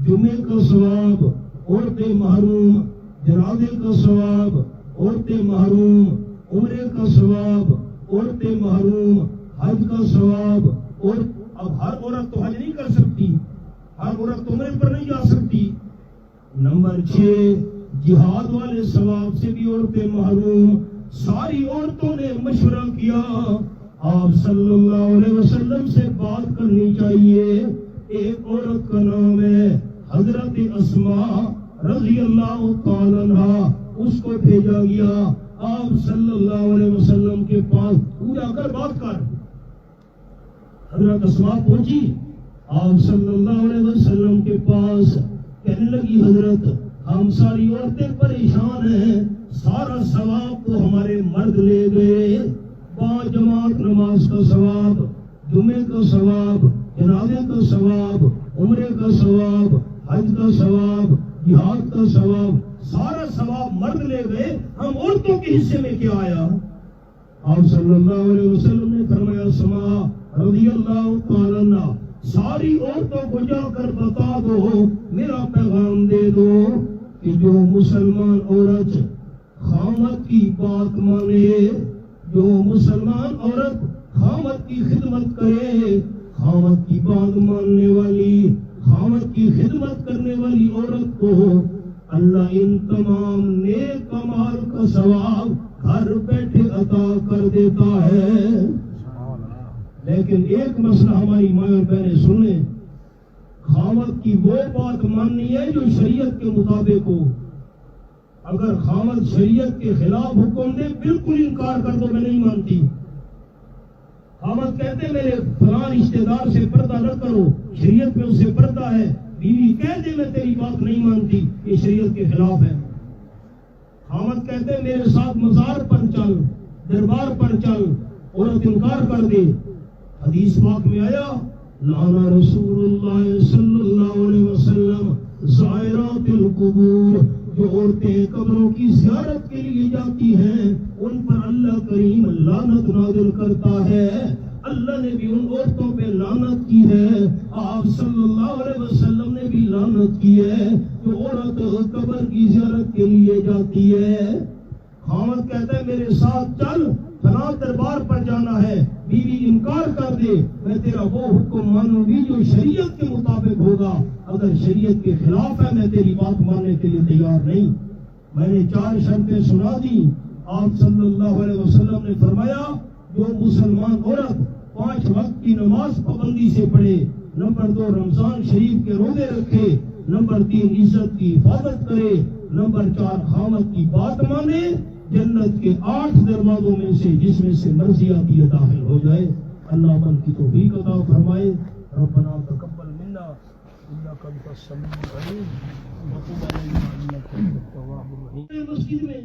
جمعے کا ثواب عورتیں محروم، جنازے کا ثواب عورتیں محروم، عمرے کا ثواب عورتیں محروم، حج کا ثواب۔ اور اب ہر عورت تو حج نہیں کر سکتی، ہر عورت عمرے پر نہیں جا سکتی۔ نمبر 6، جہاد والے ثواب سے بھی عورتیں محروم۔ ساری عورتوں نے مشورہ کیا آپ صلی اللہ علیہ وسلم سے بات کرنی چاہیے۔ ایک عورت کا نام ہے حضرت اسماء رضی اللہ تعالی عنہا، اس کو بھیجا گیا آپ صلی اللہ علیہ وسلم کے پاس، پورا کر بات کر۔ حضرت اسماء پہنچی آپ صلی اللہ علیہ وسلم کے پاس، کہنے لگی حضرت ہم ساری عورتیں پریشان ہیں، سارا ثواب تو ہمارے مرد لے گئے، باجماعت نماز کا ثواب، جمعے کا ثواب، جنازے کا ثواب، عمرے کا ثواب، حج کا ثواب، جہاد کا ثواب، سارا ثواب مرد لے گئے، ہم عورتوں کے حصے میں کیا آیا؟ آپ صلی اللہ علیہ وسلم نے فرمایا سما رضی اللہ تعالیٰ عنہ، ساری عورتوں کو جا کر بتا دو، میرا پیغام دے دو کہ جو مسلمان عورت خامد کی بات مانے، جو مسلمان عورت خامد کی خدمت کرے، خامد کی بات ماننے والی، خامد کی خدمت کرنے والی عورت کو اللہ ان تمام نیک اعمال کا ثواب گھر بیٹھے عطا کر دیتا ہے۔ لیکن ایک مسئلہ ہماری مائیں اور بہنیں سن لیں، خامد کی وہ بات ماننی ہے جو شریعت کے مطابق ہو۔ اگر خامد شریعت کے خلاف حکم دے، بالکل انکار کر دو، میں نہیں مانتی۔ خامد کہتے میرے فلاں رشتے دار سے پردہ نہ کرو، شریعت میں اسے پردہ ہے، بیوی کہہ دے میں تیری بات نہیں مانتی، یہ شریعت کے خلاف ہے۔ خامد کہتے میرے ساتھ مزار پر چل، دربار پر چل، عورت انکار کر دے، حدیث پاک میں آیا لانا رسول اللہ صلی اللہ علیہ وسلم زائرات القبور، جو عورتیں قبروں کی زیارت کے لیے جاتی ہیں ان پر اللہ کریم لعنت نازل کرتا ہے۔ اللہ نے بھی ان عورتوں پہ لعنت کی ہے، آپ صلی اللہ علیہ وسلم نے بھی لعنت کی ہے جو عورت قبر کی زیارت کے لیے جاتی ہے۔ خامد کہتا ہے میرے ساتھ چل، فلاں دربار پر جانا ہے، بیوی انکار کر دے، میں تیرا وہ حکم مانوں گی جو شریعت کے مطابق ہوگا، اگر شریعت کے خلاف ہے میں تیری بات ماننے کے لیے تیار نہیں۔ میں نے 4 شرطیں سنا دی، آپ صلی اللہ علیہ وسلم نے فرمایا جو مسلمان عورت 5 وقت کی نماز پابندی سے پڑھے، نمبر 2 رمضان شریف کے روزے رکھے، نمبر 3 عزت کی حفاظت کرے، نمبر 4 خامد کی بات مانے، جنت کے 8 دروازوں میں سے جس میں سے مرضی آتی ہے داخل ہو جائے۔ اللہ من کی توفیق عطا فرمائے۔ ربنا تقبل منا انك انت السميع العليم وتب علينا انك انت التواب الرحيم۔ مسجد میں